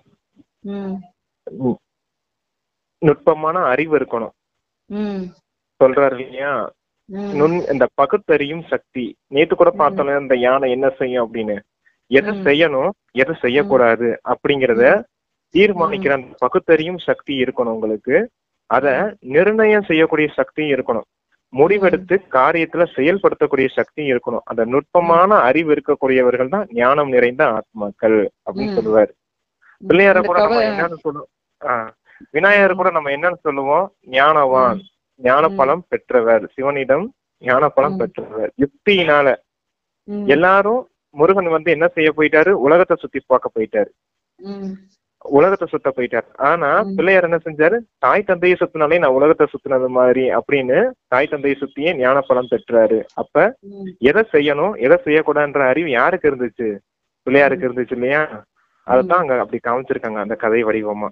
நுட்பமான அறிவு இருக்கணும் சொல்றாரு இல்லையா? இந்த பகுத்தறியும் சக்தி. நேத்து கூட பார்த்தோம் இந்த யானை என்ன செய்யும் அப்படின்னு. எதை செய்யணும் எதை செய்யக்கூடாது அப்படிங்கறத தீர்மானிக்கிற அந்த பகுத்தறியும் சக்தி இருக்கணும் உங்களுக்கு. அத நிர்ணயம் செய்யக்கூடிய சக்தியும் இருக்கணும், முடிவெடுத்து காரியத்துல செயல்படுத்தக்கூடிய சக்தியும் இருக்கணும். அந்த நுட்பமான அறிவு இருக்கக்கூடியவர்கள் தான் ஞானம் நிறைந்த ஆத்மாக்கள் அப்படின்னு சொல்லுவாரு. பிள்ளையார கூட நம்ம என்னன்னு சொல்லுவோம், விநாயகர் கூட நம்ம என்னன்னு சொல்லுவோம், ஞானவான், ஞான பலம் பெற்றவர், சிவனிடம் ஞான பலம் பெற்றவர். யுக்தியினால எல்லாரும் முருகன் வந்து என்ன செய்ய போயிட்டாரு, உலகத்தை சுத்தி பார்க்க போயிட்டாரு, உலகத்தை சுத்த போயிட்டாரு. ஆனா பிள்ளையார் என்ன செஞ்சாரு, தாய் தந்தையை சுத்தினாலே நான் உலகத்தை சுத்தினது மாதிரி அப்படின்னு தாய் தந்தையை சுத்தியே ஞான பலம் பெற்றாரு. அப்ப எதை செய்யணும் எதை செய்யக்கூடாதுன்ற அறிவு யாருக்கு இருந்துச்சு, பிள்ளையாருக்கு இருந்துச்சு இல்லையா? அதத்தான் அங்க அப்படி காமிச்சிருக்காங்க அந்த கதை வடிவமா.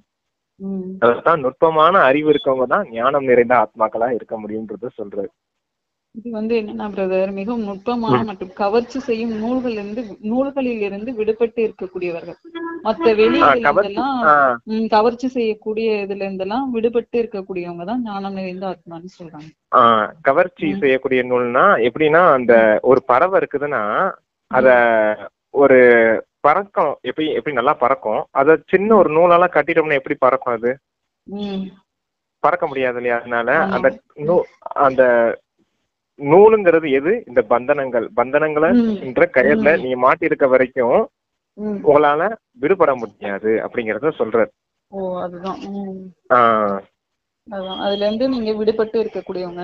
அதத்தான் நுட்பமான அறிவு இருக்கவங்க தான் ஞானம் நிறைந்த ஆத்மாக்களா இருக்க முடியும்ன்றத சொல்றாரு. இது வந்து என்னன்னா பிரதர், மிகவும் நுட்பமான மற்றும் கவர்ச்சி செய்யும் நூல்களில் இருந்து விடுபட்டு இருக்கக்கூடியவர்கள். மற்ற வெளியெல்லாம் கவர்ச்சி செய்யக்கூடிய இதுல இருந்தெல்லாம் விடுபட்டு இருக்கக்கூடியவங்க தான் ஞானம் நிறைந்த ஆத்மான்னு சொல்றாங்க. கவர்ச்சி செய்யக்கூடிய நூல்னா எப்படின்னா, அந்த ஒரு பறவை இருக்குதுன்னா அத ஒரு பறக்கும், எப்படி நல்லா பறக்கும், அத சின்ன ஒரு நூலால கட்டிட்டோம்னா எப்படி பறக்கும், அது பறக்க முடியாது இல்லையா? அதனால அந்த நூலுங்கிறது எது, இந்த பந்தனங்களை என்ற கயர்ல நீ மாட்டி இருக்க வரைக்கும் உங்களால விடுபட முடியாது அப்படிங்கறத சொல்றாரு. அதுல இருந்து நீங்க விடுபட்டு இருக்கக்கூடியவங்க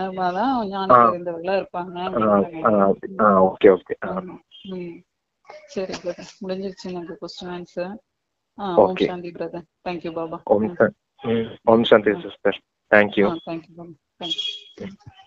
ஞானம் தெரிந்தவர்களா இருப்பாங்க. ஓகே ஓகே, சரி பிரதர், முடிஞ்சிருச்சு எனக்கு question answer. Om Shanti brother. Thank you Baba. Om Shanti sister. Thank you. Thank you Baba. Thank you.